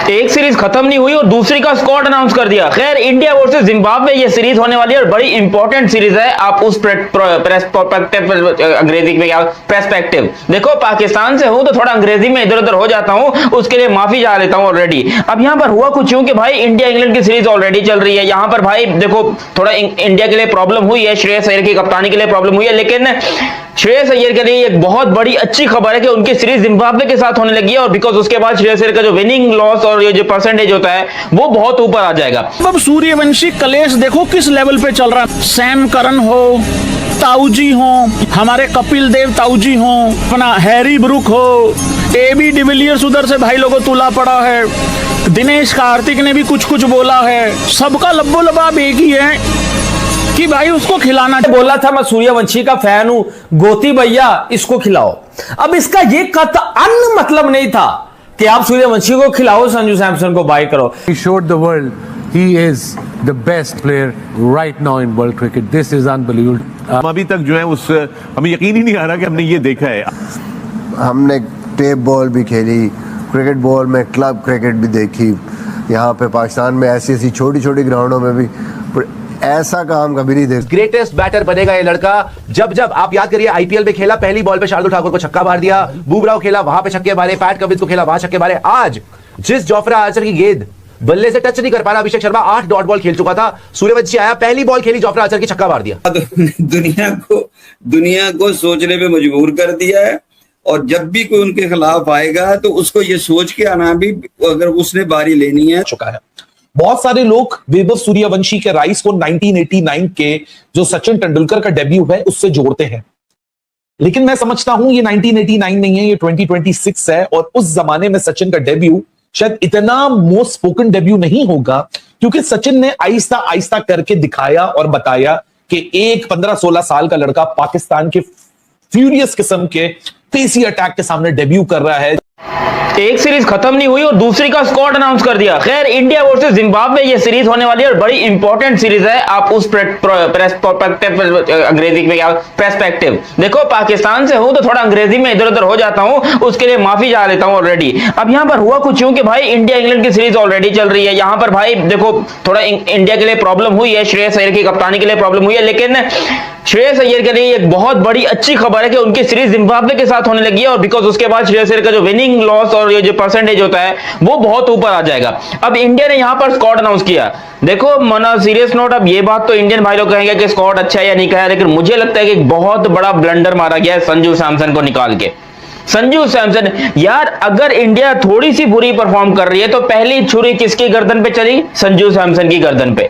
एक सीरीज खत्म नहीं हुई और दूसरी का स्क्वाड अनाउंस कर दिया। खैर, इंडिया वर्सेस जिम्बाब्वे ये सीरीज होने वाली है और बड़ी इंपॉर्टेंट सीरीज है। आप उस अंग्रेजी में क्या पर्सपेक्टिव देखो, पाकिस्तान से हूं तो थोड़ा अंग्रेजी में इधर उधर हो जाता हूं, उसके लिए माफी चाह लेता हूं ऑलरेडी। अब यहां पर हुआ कुछ यूं कि भाई इंडिया इंग्लैंड की सीरीज ऑलरेडी चल रही है। यहां पर भाई देखो थोड़ा इंडिया के लिए प्रॉब्लम हुई है, श्रेयस अय्यर की कप्तानी के लिए प्रॉब्लम हुई है, लेकिन श्रेयस अय्यर के लिए एक बहुत बड़ी अच्छी खबर है कि उनकी सीरीज जिम्बाब्वे के साथ होने लगी है और बिकॉज उसके बाद श्रेयस अय्यर का जो विनिंग लॉस और ये जो परसेंटेज होता है वो बहुत ऊपर आ जाएगा। अब सूर्यवंशी कलेश देखो किस लेवल पे चल रहा है। सैम करन हो, ताऊजी हो, हमारे कपिल देव ताऊजी हो, अपना हैरी ब्रुक हो, एबी डिविलियर्स उधर से भाई लोगों तुला पड़ा है, दिनेश कार्तिक ने भी कुछ कुछ बोला है। सबका लब्बो लबाब एक ही है कि भाई उसको खिलाना। बोला था मैं सूर्यवंशी का फैन हूं, गोती भैया इसको खिलाओ। अब इसका ये कतई मतलब नहीं था कि आप सूर्यवंशी को खिलाओ, संजू सैमसन को बाय करो। He showed the world he is the best player right now in world cricket. This is unbelievable. हम अभी तक जो है उस हमें यकीन ही नहीं आ रहा कि हमने ये देखा है। हमने टेप बॉल भी खेली, क्रिकेट बॉल में क्लब क्रिकेट भी देखी। यहाँ पे पाकिस्तान में ऐसी ऐसी छोटी छोटी ग्राउंडों में भी ऐसा काम कभी नहीं देखा। ग्रेटेस्ट बैटर बनेगा ये लड़का। जब जब आप याद करिए आईपीएल में खेला, पहली बॉल पे शार्दुल ठाकुर को छक्का मार दिया, बुमराह खेला वहां पे छक्के मारे, पैट कमिंस को खेला वहां छक्के मारे। आज जिस जोफ्रा आर्चर की गेंद बल्ले से टच नहीं कर पा रहा अभिषेक शर्मा, 8 डॉट बॉल खेल चुका था, सूर्यवंशी आया, पहली बॉल खेली, जोफ्रा आर्चर की छक्का मार दिया। दुनिया को सोचने पे मजबूर कर दिया है। और जब भी कोई उनके खिलाफ आएगा तो उसको ये सोच के आना भी, अगर उसने बारी लेनी है। चुका है। बहुत सारे लोग वैभव सूर्यवंशी के राइज को 1989 के जो सचिन तेंदुलकर का डेब्यू है उससे जोड़ते हैं, लेकिन मैं समझता हूं ये 1989 नहीं है, ये 2026 है। और उस जमाने में सचिन का डेब्यू शायद इतना मोस्ट स्पोकन डेब्यू नहीं होगा, क्योंकि सचिन ने आहिस्ता आहिस्ता करके दिखाया और बताया कि एक 15-16 साल का लड़का पाकिस्तान के फ्यूरियस किस्म के पेसी अटैक के सामने डेब्यू कर रहा है। एक सीरीज खत्म नहीं हुई और दूसरी का स्क्वाड अनाउंस कर दिया। खैर, इंडिया वर्सेस जिम्बाब्वे ये सीरीज होने वाली है और बड़ी इंपॉर्टेंट सीरीज है। आप उस अंग्रेजी में क्या पर्सपेक्टिव देखो, पाकिस्तान से हूं तो थोड़ा अंग्रेजी में इधर उधर हो जाता हूं, उसके लिए माफी चाह लेता हूं ऑलरेडी। अब यहां पर हुआ कुछ यूं कि भाई इंडिया इंग्लैंड की सीरीज ऑलरेडी चल रही है। यहां पर भाई देखो थोड़ा इंडिया के लिए प्रॉब्लम हुई है, श्रेयस अय्यर की कप्तानी के लिए प्रॉब्लम हुई है, लेकिन श्रेयस अय्यर के लिए एक बहुत बड़ी अच्छी खबर है कि उनकी सीरीज जिम्बाब्वे के साथ होने लगी है और बिकॉज उसके बाद श्रेयस अय्यर का जो विनिंग लॉस और ये जो परसेंटेज होता है वो बहुत ऊपर आ जाएगा। अब इंडिया ने यहां पर स्क्वाड अनाउंस किया। देखो मना सीरियस नोट, अब ये बात तो इंडियन भाई लोग कहेंगे कि स्क्वाड अच्छा है या नहीं कहा, लेकिन मुझे लगता है कि एक बहुत बड़ा ब्लंडर मारा गया है संजू सैमसन को निकाल के। संजू सैमसन यार, अगर इंडिया थोड़ी सी बुरी परफॉर्म कर रही है तो पहली छुरी किसकी गर्दन पे चली? संजू सैमसन की गर्दन पे।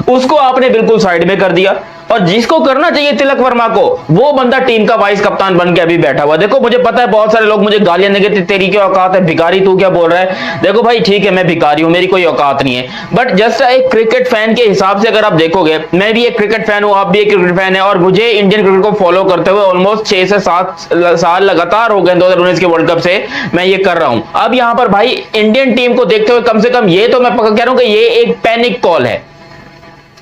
उसको आपने बिल्कुल साइड में कर दिया और जिसको करना चाहिए तिलक वर्मा को, वो बंदा टीम का वाइस कप्तान बन के अभी बैठा हुआ। देखो मुझे पता है बहुत सारे लोग मुझे गालियां देंगे, तेरी क्या औकात है, भिखारी तू क्या बोल रहा है। देखो भाई ठीक है, मैं भिखारी हूं, मेरी कोई औकात नहीं है, बट जस्ट एक क्रिकेट फैन के हिसाब से अगर आप देखोगे, मैं भी एक क्रिकेट फैन हूं, आप भी एक क्रिकेट फैन है और मुझे इंडियन क्रिकेट को फॉलो करते हुए ऑलमोस्ट 6 से 7 साल लगातार हो गए। 2019 के वर्ल्ड कप से मैं ये कर रहा हूं। अब यहां पर भाई इंडियन टीम को देखते हुए कम से कम ये तो मैं कह रहा हूं कि ये एक पैनिक कॉल है।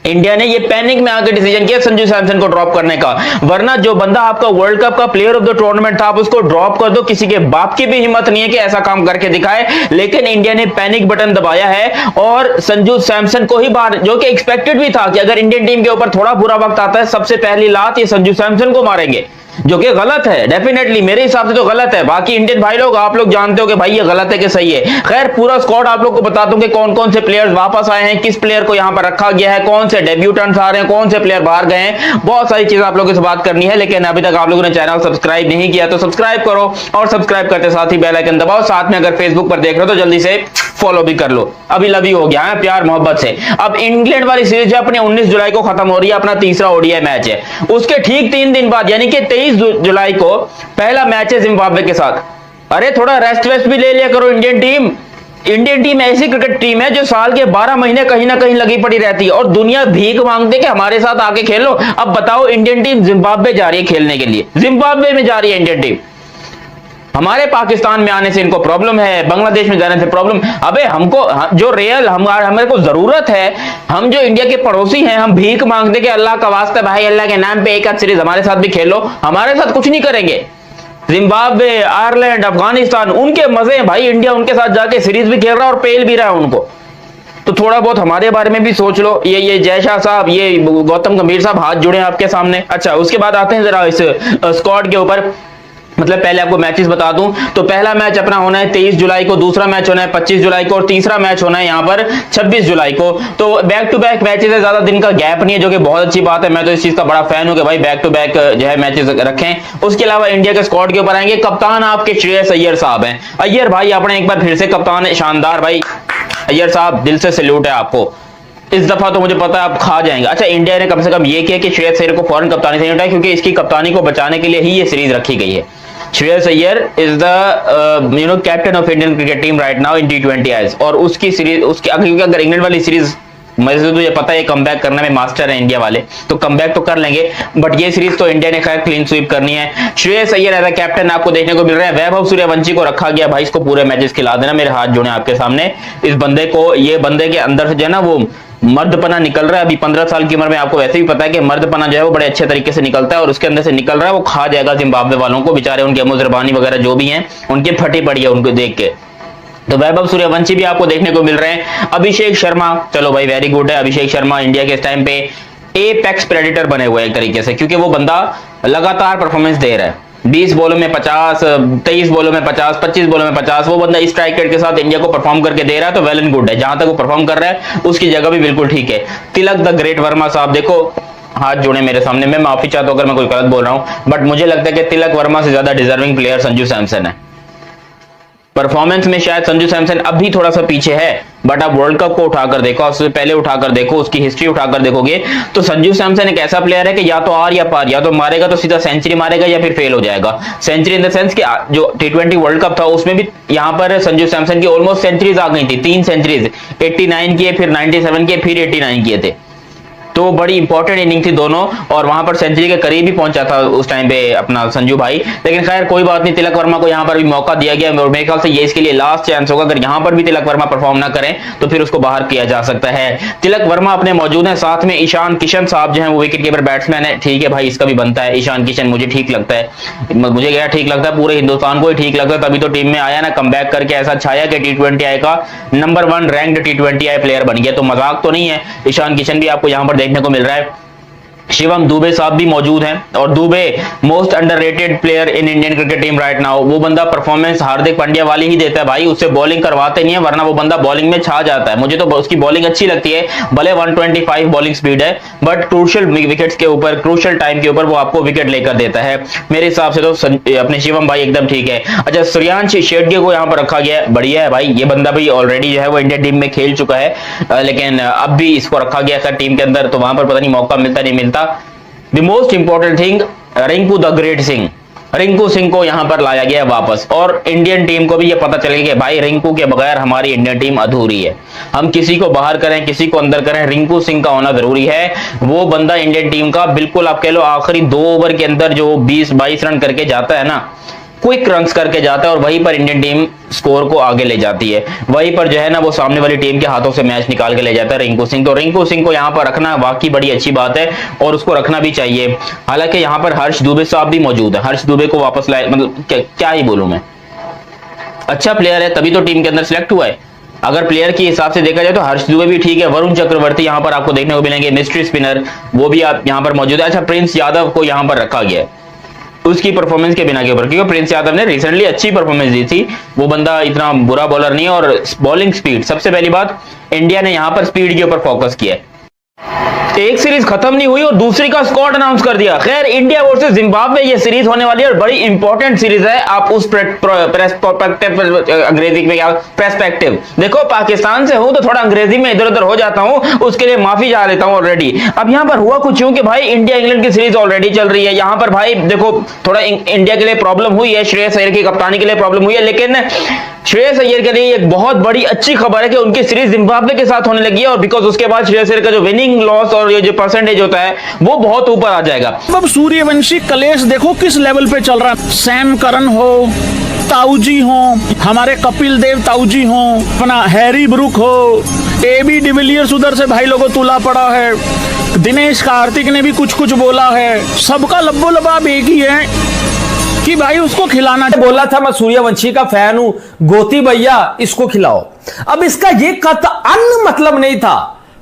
इंडिया ने ये पैनिक में आकर डिसीजन किया संजू सैमसन को ड्रॉप करने का, वरना जो बंदा आपका वर्ल्ड कप का प्लेयर ऑफ द टूर्नामेंट था आप उसको ड्रॉप कर दो, किसी के बाप की भी हिम्मत नहीं है कि ऐसा काम करके दिखाए। लेकिन इंडिया ने पैनिक बटन दबाया है और संजू सैमसन को ही बाहर, जो कि एक्सपेक्टेड भी था कि अगर इंडियन टीम के ऊपर थोड़ा बुरा वक्त आता है सबसे पहली लात ये संजू सैमसन को मारेंगे, जो कि गलत है। डेफिनेटली मेरे हिसाब से तो गलत है। बाकी इंडियन भाई लोग आप लोग जानते हो कि भाई ये गलत है कि सही है। खैर पूरा स्क्वाड आप लोग को बता दूं कि कौन कौन से प्लेयर्स वापस आए हैं, किस प्लेयर को यहां पर रखा गया है, कौन से डेब्यूटेंट्स आ रहे हैं, कौन से प्लेयर बाहर गए हैं, बहुत सारी चीजें आप लोगों से बात करनी है। लेकिन अभी तक आप लोगों ने चैनल सब्सक्राइब नहीं किया तो सब्सक्राइब करो और सब्सक्राइब करते साथ ही बेल आइकन दबाओ। साथ में अगर फेसबुक पर देख रहे हो तो जल्दी से फॉलो भी कर लो। अभी लव यू हो गया है प्यार मोहब्बत से। अब इंग्लैंड वाली सीरीज अपने 19 जुलाई को खत्म हो रही है, अपना तीसरा ओडीआई मैच है। उसके ठीक 3 दिन बाद यानी कि 23 जुलाई को पहला मैच है जिम्बाब्वे के साथ। अरे थोड़ा रेस्ट वेस्ट भी ले लिया करो इंडियन टीम। इंडियन टीम ऐसी क्रिकेट टीम है जो साल के 12 महीने कहीं ना कहीं लगी पड़ी रहती है और दुनिया भीख मांगते कि हमारे साथ आके खेलो। अब बताओ इंडियन टीम जिम्बाब्वे जा रही है खेलने के लिए, जिम्बाब्वे में जा रही है इंडियन टीम। हमारे पाकिस्तान में आने से इनको प्रॉब्लम है, बांग्लादेश में जाने से प्रॉब्लम। अबे हमको जो रियल हमारे को जरूरत है, हम जो इंडिया के पड़ोसी हैं, हम भीख मांगते कि अल्लाह का वास्ता भाई अल्लाह के नाम पे एक आध सीरीज हमारे साथ भी खेलो। हमारे साथ कुछ नहीं करेंगे। जिम्बाब्वे, आयरलैंड, अफगानिस्तान, उनके मजे हैं भाई। इंडिया उनके साथ जाके सीरीज भी खेल रहा है और पेल भी रहा है उनको। तो थोड़ा बहुत हमारे बारे में भी सोच लो। ये जय शाह साहब, ये गौतम गंभीर साहब हाथ जुड़े हैं आपके सामने। अच्छा, उसके बाद आते हैं जरा इस स्क्वाड के ऊपर। मतलब पहले आपको मैचेस बता दूं तो पहला मैच अपना होना है 23 जुलाई को, दूसरा मैच होना है 25 जुलाई को और तीसरा मैच होना है यहाँ पर 26 जुलाई को। तो बैक टू बैक मैचेस है, ज्यादा दिन का गैप नहीं है, जो कि बहुत अच्छी बात है। मैं तो इस चीज का बड़ा फैन हूं कि भाई बैक टू बैक जो है मैचेस रखें। उसके अलावा इंडिया के स्क्वाड के ऊपर आएंगे। कप्तान आपके श्रेयस अय्यर साहब हैं। अय्यर भाई आपने एक बार फिर से कप्तान है, शानदार भाई। अय्यर साहब दिल से सैल्यूट है आपको। इस दफा तो मुझे पता है आप खा जाएंगे। अच्छा, इंडिया ने कम से कम ये किया कि श्रेयस अय्यर को फौरन कप्तानी से नहीं हटाया, क्योंकि इसकी कप्तानी को बचाने के लिए ही ये सीरीज रखी गई है। Shreyas Iyer is the captain of Indian cricket team right now in T20 eyes. और उसकी सीरीज उसकी अगर इंग्लैंड वाली सीरीज, मुझे तो ये पता है कमबैक करने में मास्टर है इंडिया वाले, तो कमबैक तो कर लेंगे, बट ये सीरीज तो इंडिया ने खैर क्लीन स्वीप करनी है। Shreyas Iyer as a captain आपको देखने को मिल रहा है। वैभव सूर्यवंशी को रखा गया, भाई इसको पूरे मैचेस खिला देना। मेरे हाथ जुड़े आपके सामने। इस बंदे को, ये बंदे के अंदर से जो है ना वो मर्दपना निकल रहा है। अभी 15 साल की उम्र में आपको वैसे भी पता है कि मर्दपना जो है वो बड़े अच्छे तरीके से निकलता है, और उसके अंदर से निकल रहा है। वो खा जाएगा जिम्बाब्वे वालों को, बेचारे उनके मुजरबानी वगैरह जो भी हैं उनकी फटी पड़ी है उनको देख के। तो वैभव सूर्यवंशी भी आपको देखने को मिल रहे हैं। अभिषेक शर्मा, चलो भाई वेरी गुड है। अभिषेक शर्मा इंडिया के इस टाइम पे एपेक्स प्रेडेटर बने हुए हैं एक तरीके से, क्योंकि वो बंदा लगातार परफॉर्मेंस दे रहा है। 20 बॉलों में 50, 23 बॉलों में 50, 25 बॉलों में 50, वो बंदा इस स्ट्राइक रेट के साथ इंडिया को परफॉर्म करके दे रहा है। तो वेल एंड गुड है, जहां तक वो परफॉर्म कर रहा है उसकी जगह भी बिल्कुल ठीक है। तिलक द ग्रेट वर्मा साहब, देखो हाथ जोड़े मेरे सामने। मैं माफी चाहता हूं अगर मैं कोई गलत बोल रहा हूं, बट मुझे लगता है कि तिलक वर्मा से ज्यादा डिजर्विंग प्लेयर संजू सैमसन है। परफॉर्मेंस में शायद संजू सैमसन अभी थोड़ा सा पीछे है, बट आप वर्ल्ड कप को उठाकर देखो, उससे पहले उठाकर देखो, उसकी हिस्ट्री उठाकर देखोगे तो संजू सैमसन एक ऐसा प्लेयर है कि या तो आर या पार, या तो मारेगा तो सीधा सेंचुरी मारेगा या फिर फेल हो जाएगा। सेंचुरी इन द सेंस कि जो T20 वर्ल्ड कप था उसमें भी यहाँ पर संजू सैमसन की ऑलमोस्ट सेंचुरीज आ गई थी, 3 सेंचुरीज, 89 किए, फिर 97 किए, फिर 89 किए थे। तो बड़ी इंपॉर्टेंट इनिंग थी दोनों, और वहां पर सेंचुरी के करीब ही पहुंचा था उस टाइम पे अपना संजू भाई। लेकिन खैर कोई बात नहीं, तिलक वर्मा को यहां पर भी मौका दिया गया और मेरे ख्याल से ये इसके लिए लास्ट चांस होगा। अगर यहां पर भी तिलक वर्मा परफॉर्म ना करें तो फिर उसको बाहर किया जा सकता है। तिलक वर्मा अपने मौजूद हैं, साथ में ईशान किशन साहब जो है वो विकेट कीपर बैट्समैन है। ठीक है भाई, इसका भी बनता है। ईशान किशन मुझे ठीक लगता है, मुझे क्या ठीक लगता है, पूरे हिंदुस्तान को ही ठीक लगता है, तभी तो टीम में आया ना, कमबैक करके ऐसा छाया कि T20 आई का नंबर 1 रैंक्ड T20 आई प्लेयर बन गया। तो मजाक तो नहीं है। ईशान किशन भी आपको यहां पर देखने को मिल रहा है। शिवम दुबे साहब भी मौजूद हैं, और Dubey most underrated player in Indian cricket team right now. वो बंदा परफॉर्मेंस हार्दिक पांड्या वाली ही देता है भाई, उससे बॉलिंग करवाते नहीं है, वरना वो बंदा बॉलिंग में छा जाता है। मुझे तो उसकी बॉलिंग अच्छी लगती है, भले 125 बॉलिंग स्पीड है, बट क्रूशियल विकेट्स के ऊपर, क्रूशियल टाइम के ऊपर वो आपको विकेट लेकर देता है। मेरे हिसाब से तो अपने शिवम भाई एकदम ठीक है। अच्छा, श्रेयांश शेट्टी को यहाँ पर रखा गया है, बढ़िया है भाई। ये बंदा भी ऑलरेडी जो है वो इंडियन टीम में खेल चुका है, लेकिन अब भी इसको रखा गया था टीम के अंदर, तो वहां पर पता नहीं मौका मिलता नहीं मिलता। The most important thing, Rinku the great Singh, Rinku Singh को यहां पर लाया गया वापस, और इंडियन टीम को भी ये पता चल गया कि भाई रिंकू के बगैर हमारी इंडियन टीम अधूरी है। हम किसी को बाहर करें, किसी को अंदर करें, रिंकू सिंह का होना जरूरी है। वो बंदा इंडियन टीम का बिल्कुल आप कह लो आखिरी 2 ओवर के अंदर जो 20-22 रन करके जाता है ना, क्विक रन्स करके जाता है, और वहीं पर इंडियन टीम स्कोर को आगे ले जाती है। वहीं पर जो है ना वो सामने वाली टीम के हाथों से मैच निकाल के ले जाता है रिंकू सिंह। तो रिंकू सिंह को यहाँ पर रखना वाकई बड़ी अच्छी बात है, और उसको रखना भी चाहिए। हालांकि यहाँ पर हर्ष दुबे साहब भी मौजूद है। हर्ष दुबे को वापस लाए, मतलब क्या ही बोलूं मैं, अच्छा प्लेयर है, तभी तो टीम के अंदर सिलेक्ट हुआ है। अगर प्लेयर के हिसाब से देखा जाए तो हर्ष दुबे भी ठीक है। वरुण चक्रवर्ती यहाँ पर आपको देखने को मिलेंगे, मिस्ट्री स्पिनर, वो भी आप यहाँ पर मौजूद है। अच्छा, प्रिंस यादव को यहाँ पर रखा गया है उसकी परफॉर्मेंस के बिना के ऊपर, क्योंकि प्रिंस यादव ने रिसेंटली अच्छी परफॉर्मेंस दी थी। वो बंदा इतना बुरा बॉलर नहीं है, और बॉलिंग स्पीड, सबसे पहली बात इंडिया ने यहां पर स्पीड के ऊपर फोकस किया है। एक सीरीज खत्म नहीं हुई और दूसरी का स्क्वाड अनाउंस कर दिया। खैर, इंडिया वर्सेस जिम्बाब्वे ये सीरीज होने वाली है और बड़ी इंपॉर्टेंट सीरीज है। आप उस अंग्रेजी में क्या पर्सपेक्टिव देखो, पाकिस्तान से हूं तो थोड़ा अंग्रेजी में इधर उधर हो जाता हूं, उसके लिए माफी चाह लेता हूं ऑलरेडी। अब यहां पर हुआ कुछ यूं कि भाई इंडिया इंग्लैंड की सीरीज ऑलरेडी चल रही है। यहां पर भाई देखो थोड़ा इंडिया के लिए प्रॉब्लम हुई है, श्रेयस अय्यर की कप्तानी के लिए प्रॉब्लम हुई है, लेकिन श्रेयस अय्यर के लिए एक बहुत बड़ी अच्छी खबर है कि उनकी सीरीज जिम्बाब्वे के साथ होने लगी है, और बिकॉज उसके बाद श्रेयस अय्यर का जो विनिंग लॉस और ये जो परसेंटेज होता है वो बहुत ऊपर आ जाएगा। अब सूर्यवंशी कलेश देखो किस लेवल पे चल रहा है। सैम करन हो, ताऊजी हो, हमारे कपिल देव ताऊजी हो, अपना हैरी ब्रुक हो, AB डिविलियर्स उधर से भाई लोगों तुला पड़ा है, दिनेश कार्तिक ने भी कुछ बोला है। सबका लब्बो लबाब एक ही है कि भाई उसको खिलाना बोला था मैं सूर्यवंशी का फैन हूं, गोती भैया इसको खिलाओ। अब इसका ये कतअन मतलब नहीं था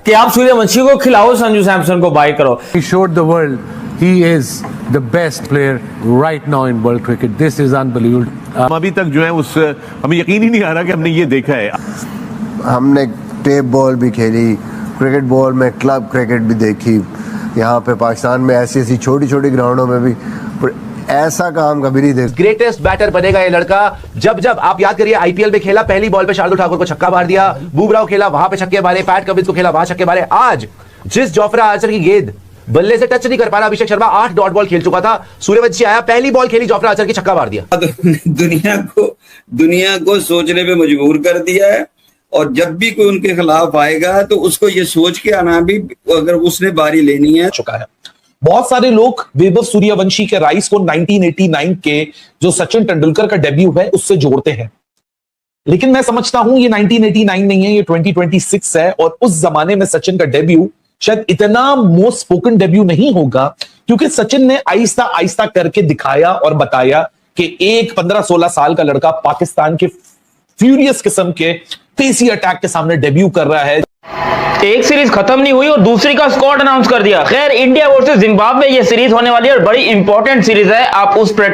कि आप सूर्यवंशी को खिलाओ, संजू सैमसन को बाय करो। He showed the world he is the best player right now in world cricket. This is unbelievable. हम अभी तक जो है उस हमें यकीन ही नहीं आ रहा कि हमने ये देखा है। हमने टेप बॉल भी खेली, क्रिकेट बॉल में क्लब क्रिकेट भी देखी। यहाँ पे पाकिस्तान में ऐसी ऐसी छोटी छोटी ग्राउंडों में भी ऐसा काम कभी नहीं देखा। ग्रेटेस्ट बैटर बनेगा ये लड़का। जब जब आप याद करिए आईपीएल में खेला, पहली बॉल पे शार्दुल ठाकुर को छक्का मार दिया, बुमराह खेला वहां पे छक्के मारे, पैट कमिंस को खेला वहां छक्के मारे। आज जिस जोफ्रा आर्चर की गेंद बल्ले से टच नहीं कर पा रहा, अभिषेक शर्मा 8 डॉट बॉल खेल चुका था, सूर्यवंशी आया, पहली बॉल खेली, जोफ्रा आर्चर की छक्का मार दिया। दुनिया को सोचने पे मजबूर कर दिया है। और जब भी कोई उनके खिलाफ आएगा तो उसको ये सोच के आना भी, अगर उसने बारी लेनी है। चुका है। बहुत सारे लोग वैभव सूर्यवंशी के राइज को 1989 के जो सचिन तेंदुलकर का डेब्यू है उससे जोड़ते हैं, लेकिन मैं समझता हूं ये 1989 नहीं है, ये 2026 है। और उस जमाने में सचिन का डेब्यू शायद इतना मोस्ट स्पोकन डेब्यू नहीं होगा, क्योंकि सचिन ने आहिस्ता आहिस्ता करके दिखाया और बताया कि एक 15-16 साल का लड़का पाकिस्तान के फ्यूरियस किस्म के पेसी अटैक के सामने डेब्यू कर रहा है। एक सीरीज खत्म नहीं हुई और दूसरी का स्क्वाड अनाउंस कर दिया। खैर, इंडिया वर्सेस जिम्बाब्वे ये सीरीज होने वाली है और बड़ी इंपॉर्टेंट सीरीज है। आप उस अंग्रेजी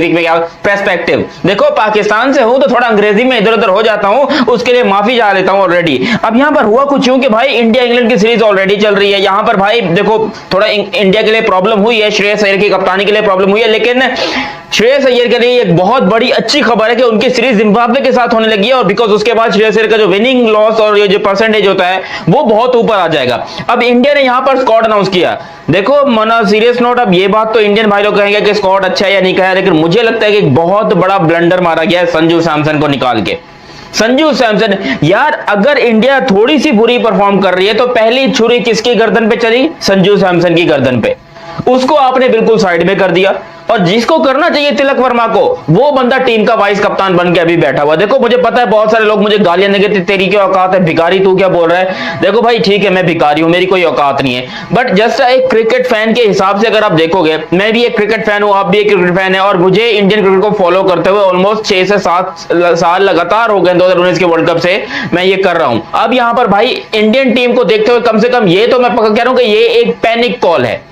में क्या पर्सपेक्टिव देखो, पाकिस्तान से हूं तो थोड़ा अंग्रेजी में इधर उधर हो जाता हूं, उसके लिए माफी चाह लेता हूं ऑलरेडी। अब यहां पर हुआ कुछ यूं कि भाई इंडिया इंग्लैंड की सीरीज ऑलरेडी चल रही है। यहां पर भाई देखो थोड़ा इंडिया के लिए प्रॉब्लम हुई है, श्रेयस अय्यर की कप्तानी के लिए प्रॉब्लम हुई है, लेकिन श्रेयस अय्यर के लिए एक बहुत बड़ी अच्छी खबर है कि उनकी सीरीज जिम्बाब्वे के साथ होने लगी है। और बिकॉज उसके बाद श्रेयस अय्यर का जो विनिंग लॉस और ये जो परसेंटेज होता है वो बहुत ऊपर आ जाएगा। अब इंडिया ने यहां पर स्क्वाड अनाउंस किया। देखो मना सीरियस नोट, अब ये बात तो इंडियन भाई लोग कहेंगे कि स्क्वाड अच्छा है या नहीं कहा है, लेकिन मुझे लगता है कि एक बहुत बड़ा ब्लंडर मारा गया है संजू सैमसन को निकाल के। संजू सैमसन यार, अगर इंडिया थोड़ी सी बुरी परफॉर्म कर रही है तो पहली छुरी किसकी गर्दन पे चली? संजू सैमसन की गर्दन पे। उसको आपने बिल्कुल साइड में कर दिया। और जिसको करना चाहिए तिलक वर्मा को, वो बंदा टीम का वाइस कप्तान बन के अभी बैठा हुआ। देखो मुझे पता है बहुत सारे लोग मुझे गालियां देंगे, तेरी क्या औकात है, भिखारी तू क्या बोल रहा है। देखो भाई ठीक है, मैं भिखारी हूं, मेरी कोई औकात नहीं है, बट जस्ट एक क्रिकेट फैन के हिसाब से अगर आप देखोगे, मैं भी एक क्रिकेट फैन हूं, आप भी एक क्रिकेट फैन है, और मुझे इंडियन क्रिकेट को फॉलो करते हुए ऑलमोस्ट 6 से 7 साल लगातार हो गए 2019 के वर्ल्ड कप से मैं ये कर रहा हूं। अब यहां पर भाई इंडियन टीम को देखते हुए कम से कम ये तो मैं पक्का कह रहा हूं कि ये एक पैनिक कॉल है।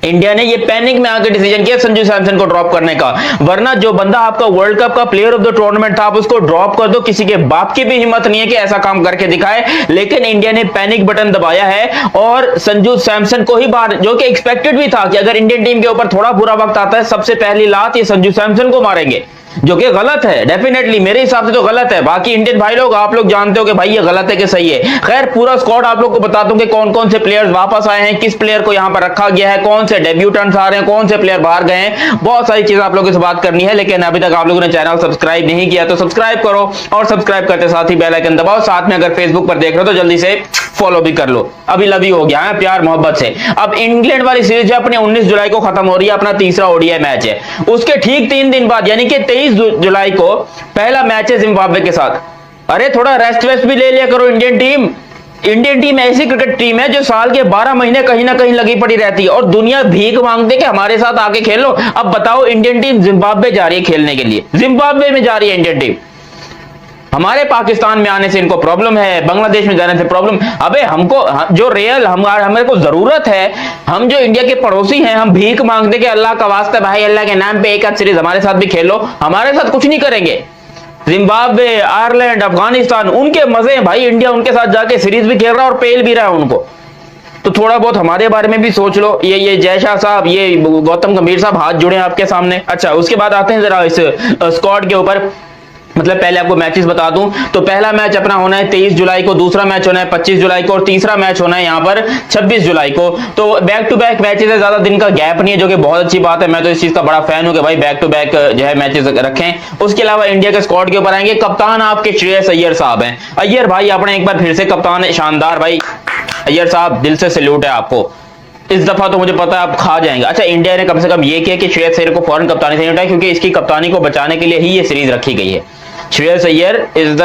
इंडिया ने ये पैनिक में आकर डिसीजन किया संजू सैमसन को ड्रॉप करने का, वरना जो बंदा आपका वर्ल्ड कप का प्लेयर ऑफ द टूर्नामेंट था आप उसको ड्रॉप कर दो, किसी के बाप की भी हिम्मत नहीं है कि ऐसा काम करके दिखाए। लेकिन इंडिया ने पैनिक बटन दबाया है और संजू सैमसन को ही बाहर, जो कि एक्सपेक्टेड भी था कि अगर इंडियन टीम के ऊपर थोड़ा बुरा वक्त आता है सबसे पहली लात ये संजू सैमसन को मारेंगे, जो कि गलत है। डेफिनेटली मेरे हिसाब से तो गलत है। बाकी इंडियन भाई लोग आप लोग जानते हो कि भाई ये गलत है कि सही है। खैर पूरा स्क्वाड आप लोग को बता दूं कि कौन कौन से प्लेयर्स वापस आए हैं, किस प्लेयर को यहां पर रखा गया है, कौन से डेब्यूटेंट्स आ रहे हैं, कौन से प्लेयर बाहर गए हैं, बहुत सारी चीजें आप लोगों से बात करनी है। लेकिन अभी तक आप लोगों ने चैनल सब्सक्राइब नहीं किया तो सब्सक्राइब करो, और सब्सक्राइब करते साथ ही बेल आइकन दबाओ। साथ में अगर फेसबुक पर देख रहे हो तो जल्दी से फॉलो भी कर लो। अभी लवी हो गया है प्यार मोहब्बत से। अब इंग्लैंड वाली सीरीज जो अपने 19 जुलाई को खत्म हो रही है, अपना तीसरा ओडीआई मैच है, उसके ठीक 3 दिन बाद यानी कि 23 जुलाई को पहला मैच है जिम्बाब्वे के साथ। अरे थोड़ा रेस्ट वेस्ट भी ले लिया करो इंडियन टीम। इंडियन टीम ऐसी क्रिकेट टीम है जो साल के 12 महीने कहीं ना कहीं लगी पड़ी रहती है और दुनिया भीख मांगते कि हमारे साथ आके खेलो। अब बताओ इंडियन टीम जिम्बाब्वे जा रही है खेलने के लिए, जिम्बाब्वे में जा रही है इंडियन टीम। हमारे पाकिस्तान में आने से इनको प्रॉब्लम है, बांग्लादेश में जाने से प्रॉब्लम। अबे हमको जो रियल हमारे को जरूरत है, हम जो इंडिया के पड़ोसी हैं, हम भीख मांगते कि अल्लाह का वास्ता भाई अल्लाह के नाम पे एक आध सीरीज हमारे साथ भी खेलो। हमारे साथ कुछ नहीं करेंगे। जिम्बाब्वे, आयरलैंड, अफगानिस्तान, उनके मजे हैं भाई। इंडिया उनके साथ जाके सीरीज भी खेल रहा है और पेल भी रहा है उनको। तो थोड़ा बहुत हमारे बारे में भी सोच लो। ये जय शाह साहब, ये गौतम गंभीर साहब हाथ जुड़े आपके सामने। अच्छा, उसके बाद आते हैं जरा इस स्क्वाड के ऊपर। मतलब पहले आपको मैचेस बता दूं तो पहला मैच अपना होना है 23 जुलाई को, दूसरा मैच होना है 25 जुलाई को और तीसरा मैच होना है यहाँ पर 26 जुलाई को। तो बैक टू बैक मैचेस है, ज्यादा दिन का गैप नहीं है, जो कि बहुत अच्छी बात है। मैं तो इस चीज का बड़ा फैन हूं कि भाई बैक टू बैक जो है मैचेस रखें। उसके अलावा इंडिया के स्क्वाड के ऊपर आएंगे। कप्तान आपके श्रेयस अय्यर साहब हैं। अय्यर भाई अपने एक बार फिर से कप्तान है, शानदार भाई। अय्यर साहब दिल से सैल्यूट है आपको। इस दफा तो मुझे पता है आप खा जाएंगे। अच्छा, इंडिया ने कम से कम ये किया कि श्रेयस अय्यर को फौरन कप्तानी से नहीं उठाया, क्योंकि इसकी कप्तानी को बचाने के लिए ही ये सीरीज रखी गई है। Shreyas Iyer is the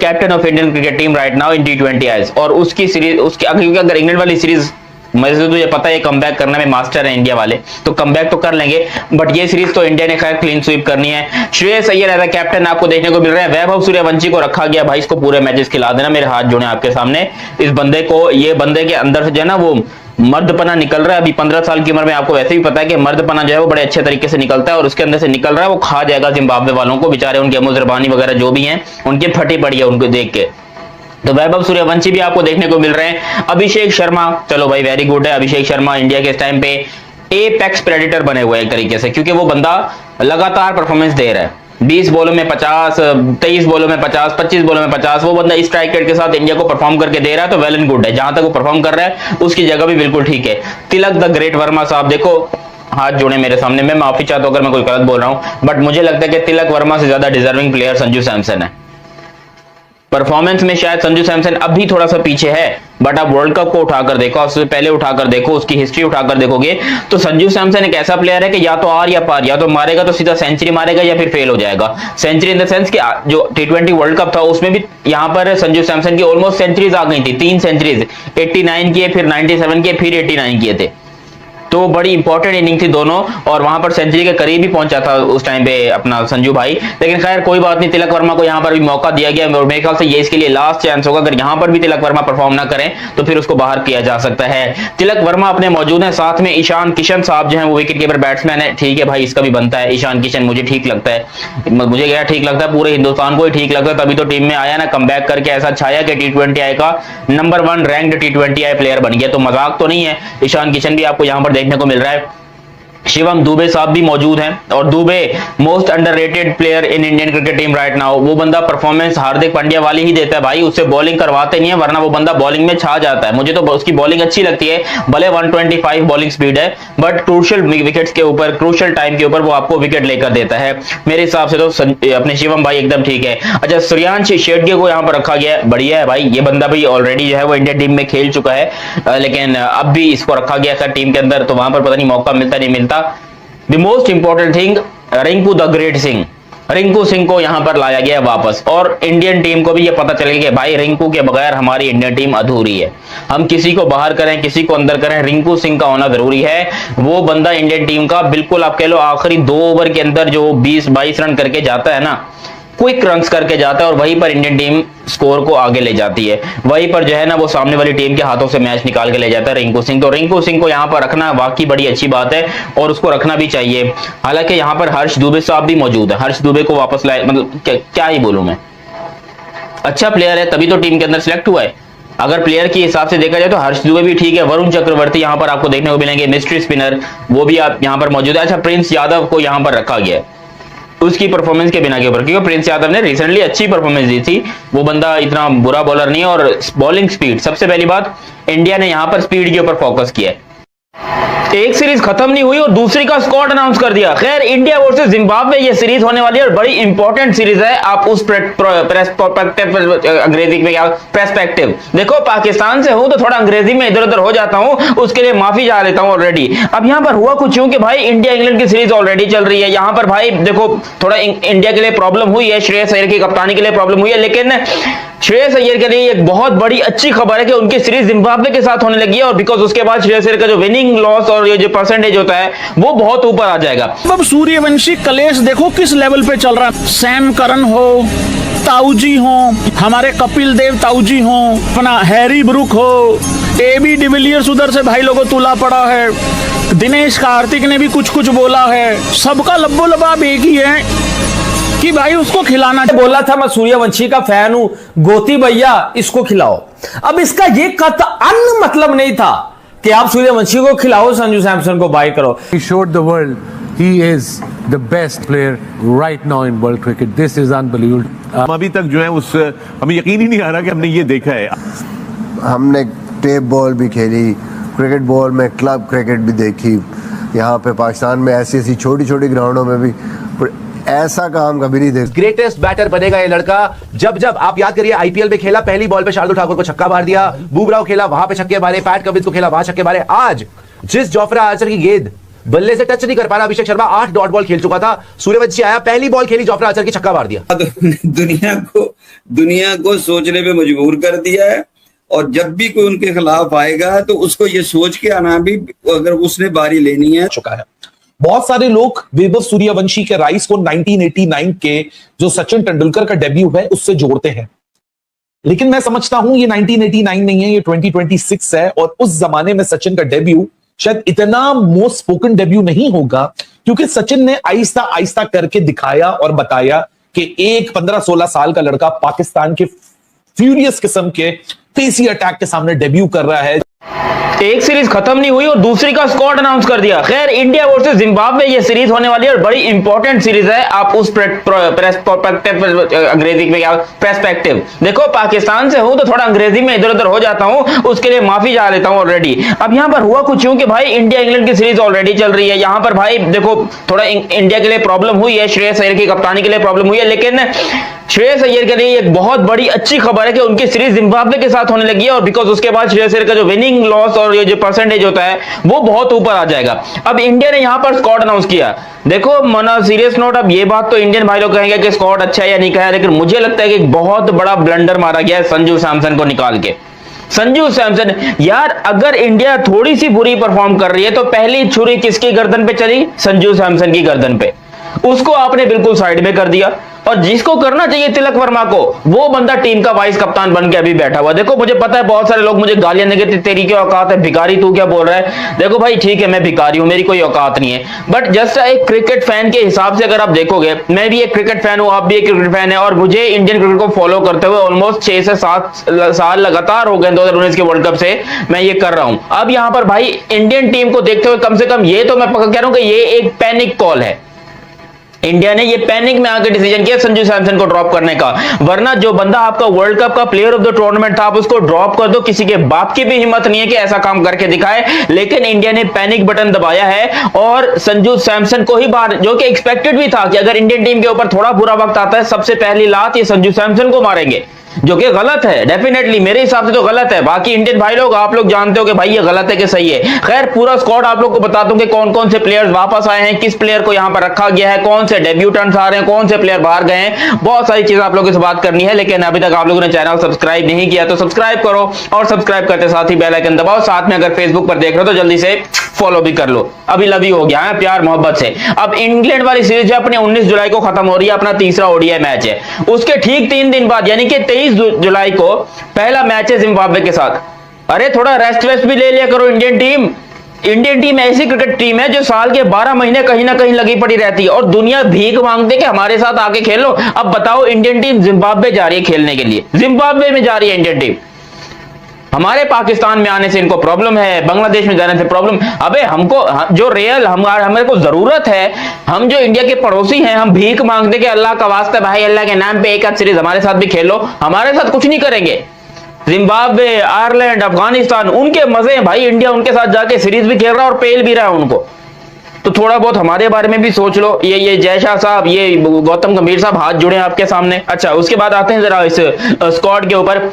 captain of Indian cricket team right now in T20 eyes. और उसकी सीरीज, उसकी अगर इंग्लैंड वाली सीरीज मुझे तो ये पता है कमबैक करने में मास्टर है इंडिया वाले, तो कमबैक तो कर लेंगे, बट ये सीरीज तो इंडिया ने खैर क्लीन स्वीप करनी है। Shreyas Iyer as a captain आपको देखने को मिल रहा है। वैभव सूर्यवंशी को रखा गया, भाई इसको पूरे मैचेस खिला देना, मेरे हाथ जोड़े आपके सामने। इस बंदे को, ये बंदे के अंदर से जो है ना वो मर्दपना निकल रहा है। अभी 15 साल की उम्र में आपको वैसे भी पता है कि मर्दपना जो है वो बड़े अच्छे तरीके से निकलता है, और उसके अंदर से निकल रहा है, वो खा जाएगा जिम्बाब्वे वालों को, बेचारे उनके मुजरबानी वगैरह जो भी हैं उनकी फटी पड़ी है उनको देख के। तो वैभव सूर्यवंशी भी आपको देखने को मिल रहे हैं। अभिषेक शर्मा, चलो भाई वेरी गुड है। अभिषेक शर्मा इंडिया के इस टाइम पे एपेक्स प्रेडेटर बने हुए हैं एक तरीके से, क्योंकि वो बंदा लगातार परफॉर्मेंस दे रहा है। 20 बॉलों में 50, 23 बॉलों में 50, 25 बॉलों में 50, वो बंदा इस स्ट्राइक रेट के साथ इंडिया को परफॉर्म करके दे रहा है, तो वेल एंड गुड है। जहां तक वो परफॉर्म कर रहा है उसकी जगह भी बिल्कुल ठीक है। तिलक द ग्रेट वर्मा साहब, देखो हाथ जोड़े मेरे सामने, मैं माफी चाहता हूं अगर मैं कोई गलत बोल रहा हूं, बट मुझे लगता है कि तिलक वर्मा से ज्यादा डिजर्विंग प्लेयर संजू सैमसन है। परफॉर्मेंस में शायद संजू सैमसन अभी थोड़ा सा पीछे है, बट आप वर्ल्ड कप को उठाकर देखो, उससे पहले उठाकर देखो, उसकी हिस्ट्री उठाकर देखोगे तो संजू सैमसन एक ऐसा प्लेयर है कि या तो आर या पार, या तो मारेगा तो सीधा सेंचुरी मारेगा या फिर फेल हो जाएगा। सेंचुरी इन द सेंस कि जो T20 वर्ल्ड कप था उसमें भी यहाँ पर संजू सैमसन की ऑलमोस्ट सेंचुरीज आ गई थी, 3 सेंचुरीज, 89 किए, फिर 97 किए, फिर 89 किए थे, तो बड़ी इंपॉर्टेंट इनिंग थी दोनों, और वहां पर सेंचुरी के करीब ही पहुंचा था उस टाइम पे अपना संजू भाई। लेकिन खैर कोई बात नहीं, तिलक वर्मा को यहां पर भी मौका दिया गया, और मेरे ख्याल से ये इसके लिए लास्ट चांस होगा। अगर यहां पर भी तिलक वर्मा परफॉर्म ना करें तो फिर उसको बाहर किया जा सकता है। तिलक वर्मा अपने मौजूद है, साथ में ईशान किशन साहब जो है वो विकेट कीपर बैट्समैन है, ठीक है भाई, इसका भी बनता है। ईशान किशन मुझे ठीक लगता है, मुझे क्या ठीक लगता है, पूरे हिंदुस्तान को ही ठीक लगता है, तभी तो टीम में आया ना, कमबैक करके ऐसा छाया कि T20I का नंबर 1 रैंक्ड T20I प्लेयर बन गया, तो मजाक तो नहीं है। ईशान किशन भी आपको यहां पर देखने को मिल रहा है। शिवम दुबे साहब भी मौजूद हैं, और Dubey most underrated player in Indian cricket team right now. वो बंदा परफॉर्मेंस हार्दिक पांड्या वाली ही देता है भाई, उससे बॉलिंग करवाते नहीं है, वरना वो बंदा बॉलिंग में छा जाता है। मुझे तो उसकी बॉलिंग अच्छी लगती है, भले 125 बॉलिंग स्पीड है, बट क्रूशियल विकेट्स के ऊपर, क्रूशियल टाइम के ऊपर वो आपको विकेट लेकर देता है। मेरे हिसाब से तो अपने शिवम भाई एकदम ठीक है। अच्छा, सूर्यांश शेट्टी को यहाँ पर रखा गया है, बढ़िया है भाई, ये बंदा भी ऑलरेडी जो है वो इंडियन टीम में खेल चुका है, लेकिन अब भी इसको रखा गया था टीम के अंदर, तो वहां पर पता नहीं मौका मिलता नहीं मिलता। The most important thing, Rinku the great Singh, Rinku Singh को यहां पर लाया गया है वापस, और इंडियन टीम को भी यह पता चलेगा कि भाई रिंकू के बगैर हमारी इंडियन टीम अधूरी है। हम किसी को बाहर करें किसी को अंदर करें, रिंकू सिंह का होना जरूरी है। वो बंदा इंडियन टीम का बिल्कुल आप कह लो आखिरी 2 ओवर के अंदर जो 20-22 रन करके जाता है ना, क्विक रन्स करके जाता है, और वहीं पर इंडियन टीम स्कोर को आगे ले जाती है, वहीं पर जो है ना वो सामने वाली टीम के हाथों से मैच निकाल के ले जाता है रिंकू सिंह। तो रिंकू सिंह को यहाँ पर रखना वाकई बड़ी अच्छी बात है, और उसको रखना भी चाहिए। हालांकि यहाँ पर हर्ष दुबे साहब भी मौजूद है, हर्ष दुबे को वापस लाए, मतलब क्या ही बोलूं मैं, अच्छा प्लेयर है तभी तो टीम के अंदर सिलेक्ट हुआ है। अगर प्लेयर के हिसाब से देखा जाए तो हर्ष दुबे भी ठीक है। वरुण चक्रवर्ती यहाँ पर आपको देखने को मिलेंगे, मिस्ट्री स्पिनर, वो भी आप यहाँ पर मौजूद है। अच्छा, प्रिंस यादव को यहाँ पर रखा गया है उसकी परफॉर्मेंस के बिना के ऊपर, क्योंकि प्रिंस यादव ने रिसेंटली अच्छी परफॉर्मेंस दी थी, वो बंदा इतना बुरा बॉलर नहीं है। और बॉलिंग स्पीड, सबसे पहली बात, इंडिया ने यहां पर स्पीड के ऊपर फोकस किया है। एक सीरीज खत्म नहीं हुई और दूसरी का स्क्वाड अनाउंस कर दिया। खैर, इंडिया वर्सेस जिम्बाब्वे ये सीरीज होने वाली है, और बड़ी इंपॉर्टेंट सीरीज है। आप उस अंग्रेजी में क्या पर्सपेक्टिव देखो, पाकिस्तान से हूं तो थोड़ा अंग्रेजी में इधर उधर हो जाता हूं, उसके लिए माफी चाह लेता हूं ऑलरेडी। अब यहां पर हुआ कुछ यूं कि भाई इंडिया इंग्लैंड की सीरीज ऑलरेडी चल रही है। यहां पर भाई देखो थोड़ा इंडिया के लिए प्रॉब्लम हुई है, श्रेयस अय्यर की कप्तानी के लिए प्रॉब्लम हुई है, लेकिन श्रेयस अय्यर के लिए एक बहुत बड़ी अच्छी खबर है कि उनकी सीरीज जिम्बाब्वे के साथ होने लगी है, और बिकॉज उसके बाद श्रेयस अय्यर का जो विनिंग लॉस और ये जो परसेंटेज होता है वो बहुत ऊपर आ जाएगा। अब सूर्यवंशी कलेश देखो किस लेवल पे चल रहा है। सैम करन हो, ताऊजी हो, हमारे कपिल देव ताऊजी हो, अपना हैरी ब्रुक हो, AB डिविलियर्स उधर से भाई लोगों तुला पड़ा है, दिनेश कार्तिक ने भी कुछ कुछ बोला है, सबका लब्बो लबाब एक ही है कि भाई उसको खिलाना। बोला था मैं सूर्यवंशी का फैन हूं, गोती भैया इसको खिलाओ। अब इसका ये कतई मतलब नहीं था कि आप सूर्यवंशी को खिलाओ, संजू सैमसन को बाय करो। He showed the world he is the best player right now in world cricket. This is unbelievable. हम अभी तक जो है उस हमें यकीन ही नहीं आ रहा कि हमने ये देखा है। हमने टेप बॉल भी खेली, क्रिकेट बॉल में क्लब क्रिकेट भी देखी। यहाँ पे पाकिस्तान में ऐसी ऐसी छोटी छोटी ग्राउंडों में भी ऐसा काम कभी नहीं देखा। ग्रेटेस्ट बैटर बनेगा ये लड़का। जब जब आप याद करिए आईपीएल में खेला, पहली बॉल पे शार्दुल ठाकुर को छक्का मार दिया, बुमराह खेला वहां पे छक्के मारे, पैट कमिंस को खेला वहां छक्के मारे। आज जिस जोफ्रा आर्चर की गेंद बल्ले से टच नहीं कर पा रहा अभिषेक शर्मा, 8 डॉट बॉल खेल चुका था, सूर्यवंशी आया, पहली बॉल खेली, जोफ्रा आर्चर की छक्का मार दिया। दुनिया को सोचने पे मजबूर कर दिया है, और जब भी कोई उनके खिलाफ आएगा तो उसको ये सोच के आना भी, अगर उसने बारी लेनी है। चुका है। बहुत सारे लोग वैभव सूर्यवंशी के राइज को 1989 के जो सचिन तेंदुलकर का डेब्यू है उससे जोड़ते हैं, लेकिन मैं समझता हूं ये 1989 नहीं है, ये 2026 है। और उस जमाने में सचिन का डेब्यू शायद इतना मोस्ट स्पोकन डेब्यू नहीं होगा, क्योंकि सचिन ने आहिस्ता आहिस्ता करके दिखाया और बताया कि एक 15-16 साल का लड़का पाकिस्तान के फ्यूरियस किस्म के पेसी अटैक के सामने डेब्यू कर रहा है। एक सीरीज खत्म नहीं हुई और दूसरी का स्क्वाड अनाउंस कर दिया। खैर, इंडिया वर्सेस जिम्बाब्वे ये सीरीज होने वाली है और बड़ी इंपॉर्टेंट सीरीज है। आप उस अंग्रेजी में क्या पर्सपेक्टिव देखो, पाकिस्तान से हूं तो थोड़ा अंग्रेजी में इधर उधर हो जाता हूं, उसके लिए माफी चाह लेता हूं ऑलरेडी। अब यहां पर हुआ कुछ यूं कि भाई इंडिया इंग्लैंड की सीरीज ऑलरेडी चल रही है। यहां पर भाई देखो थोड़ा इंडिया के लिए प्रॉब्लम हुई है, श्रेयस अय्यर की कप्तानी के लिए प्रॉब्लम हुई है, लेकिन श्रेयस अय्यर के लिए एक बहुत बड़ी अच्छी खबर है कि उनकी सीरीज जिम्बाब्वे के साथ होने लगी है, और बिकॉज उसके बाद श्रेयस अय्यर का जो विनिंग लॉस और ये जो परसेंटेज होता है वो बहुत ऊपर आ जाएगा। अब इंडिया ने यहां पर स्क्वाड अनाउंस किया। देखो मना सीरियस नोट, अब ये बात तो इंडियन भाई लोग कहेंगे कि स्क्वाड अच्छा है या नहीं कहा, लेकिन मुझे लगता है कि एक बहुत बड़ा ब्लंडर मारा गया है संजू सैमसन को निकाल के। संजू सैमसन यार, अगर इंडिया थोड़ी सी बुरी परफॉर्म कर रही है तो पहली छुरी किसकी गर्दन पे चली? संजू सैमसन की गर्दन पे। उसको आपने बिल्कुल साइड में कर दिया, और जिसको करना चाहिए तिलक वर्मा को, वो बंदा टीम का वाइस कप्तान बन के अभी बैठा हुआ। देखो मुझे पता है बहुत सारे लोग मुझे गालियां देंगे, तेरी क्या औकात है भिखारी, तू क्या बोल रहा है। देखो भाई ठीक है, मैं भिखारी हूं, मेरी कोई औकात नहीं है, बट जस्ट एक क्रिकेट फैन के हिसाब से अगर आप देखोगे, मैं भी एक क्रिकेट फैन हूं, आप भी एक क्रिकेट फैन है, और मुझे इंडियन क्रिकेट को फॉलो करते हुए ऑलमोस्ट 6 से 7 साल लगातार हो गए 2019 के वर्ल्ड कप से मैं ये कर रहा हूं। अब यहां पर भाई इंडियन टीम को देखते हुए कम से कम ये तो मैं कह रहा हूं कि ये एक पैनिक कॉल है। इंडिया ने ये पैनिक में आकर डिसीजन किया संजू सैमसन को ड्रॉप करने का, वरना जो बंदा आपका वर्ल्ड कप का प्लेयर ऑफ द टूर्नामेंट था, आप उसको ड्रॉप कर दो। किसी के बाप की भी हिम्मत नहीं है कि ऐसा काम करके दिखाए, लेकिन इंडिया ने पैनिक बटन दबाया है और संजू सैमसन को ही बाहर, जो कि एक्सपेक्टेड भी था कि अगर इंडियन टीम के ऊपर थोड़ा बुरा वक्त आता है, सबसे पहली लात ये संजू सैमसन को मारेंगे, जो कि गलत है। डेफिनेटली मेरे हिसाब से तो गलत है। बाकी इंडियन भाई लोग आप लोग जानते हो कि भाई ये गलत है कि सही है। खैर पूरा स्क्वाड आप लोग को बता दूं कि कौन कौन से प्लेयर्स वापस आए हैं, किस प्लेयर को यहां पर रखा गया है, कौन से डेब्यूटेंट्स आ रहे हैं, कौन से प्लेयर बाहर गए हैं, बहुत सारी चीजें आप लोगों से बात करनी है। लेकिन अभी तक आप लोगों ने चैनल सब्सक्राइब नहीं किया तो सब्सक्राइब करो, और सब्सक्राइब करते साथ ही बेल आइकन दबाओ। साथ में अगर फेसबुक पर देख रहे हो तो जल्दी से फॉलो भी कर लो। अभी लवी हो गया है प्यार मोहब्बत से। अब इंग्लैंड वाली सीरीज जो अपने 19 जुलाई को खत्म हो रही है, अपना तीसरा ओडीआई मैच है, उसके ठीक 3 दिन बाद यानी कि 23 जुलाई को पहला मैच है जिम्बाब्वे के साथ। अरे थोड़ा रेस्ट वेस्ट भी ले लिया करो इंडियन टीम। इंडियन टीम ऐसी क्रिकेट टीम है जो साल के 12 महीने कहीं ना कहीं लगी पड़ी रहती है, और दुनिया भीख मांगते कि हमारे साथ आके खेलो। अब बताओ इंडियन टीम जिम्बाब्वे जा रही है खेलने के लिए, जिम्बाब्वे में जा रही है इंडियन टीम। हमारे पाकिस्तान में आने से इनको प्रॉब्लम है, बांग्लादेश में जाने से प्रॉब्लम। अबे हमको जो रियल हमारे को जरूरत है, हम जो इंडिया के पड़ोसी हैं, हम भीख मांगते कि अल्लाह का वास्ता भाई अल्लाह के नाम पे एक आध सीरीज हमारे साथ भी खेलो। हमारे साथ कुछ नहीं करेंगे। जिम्बाब्वे, आयरलैंड, अफगानिस्तान, उनके मजे हैं भाई। इंडिया उनके साथ जाके सीरीज भी खेल रहा है और पेल भी रहा है उनको। तो थोड़ा बहुत हमारे बारे में भी सोच लो। ये जय शाह साहब, ये गौतम गंभीर साहब हाथ जुड़े हैं आपके सामने। अच्छा उसके बाद आते हैं जरा इस स्क्वाड के ऊपर।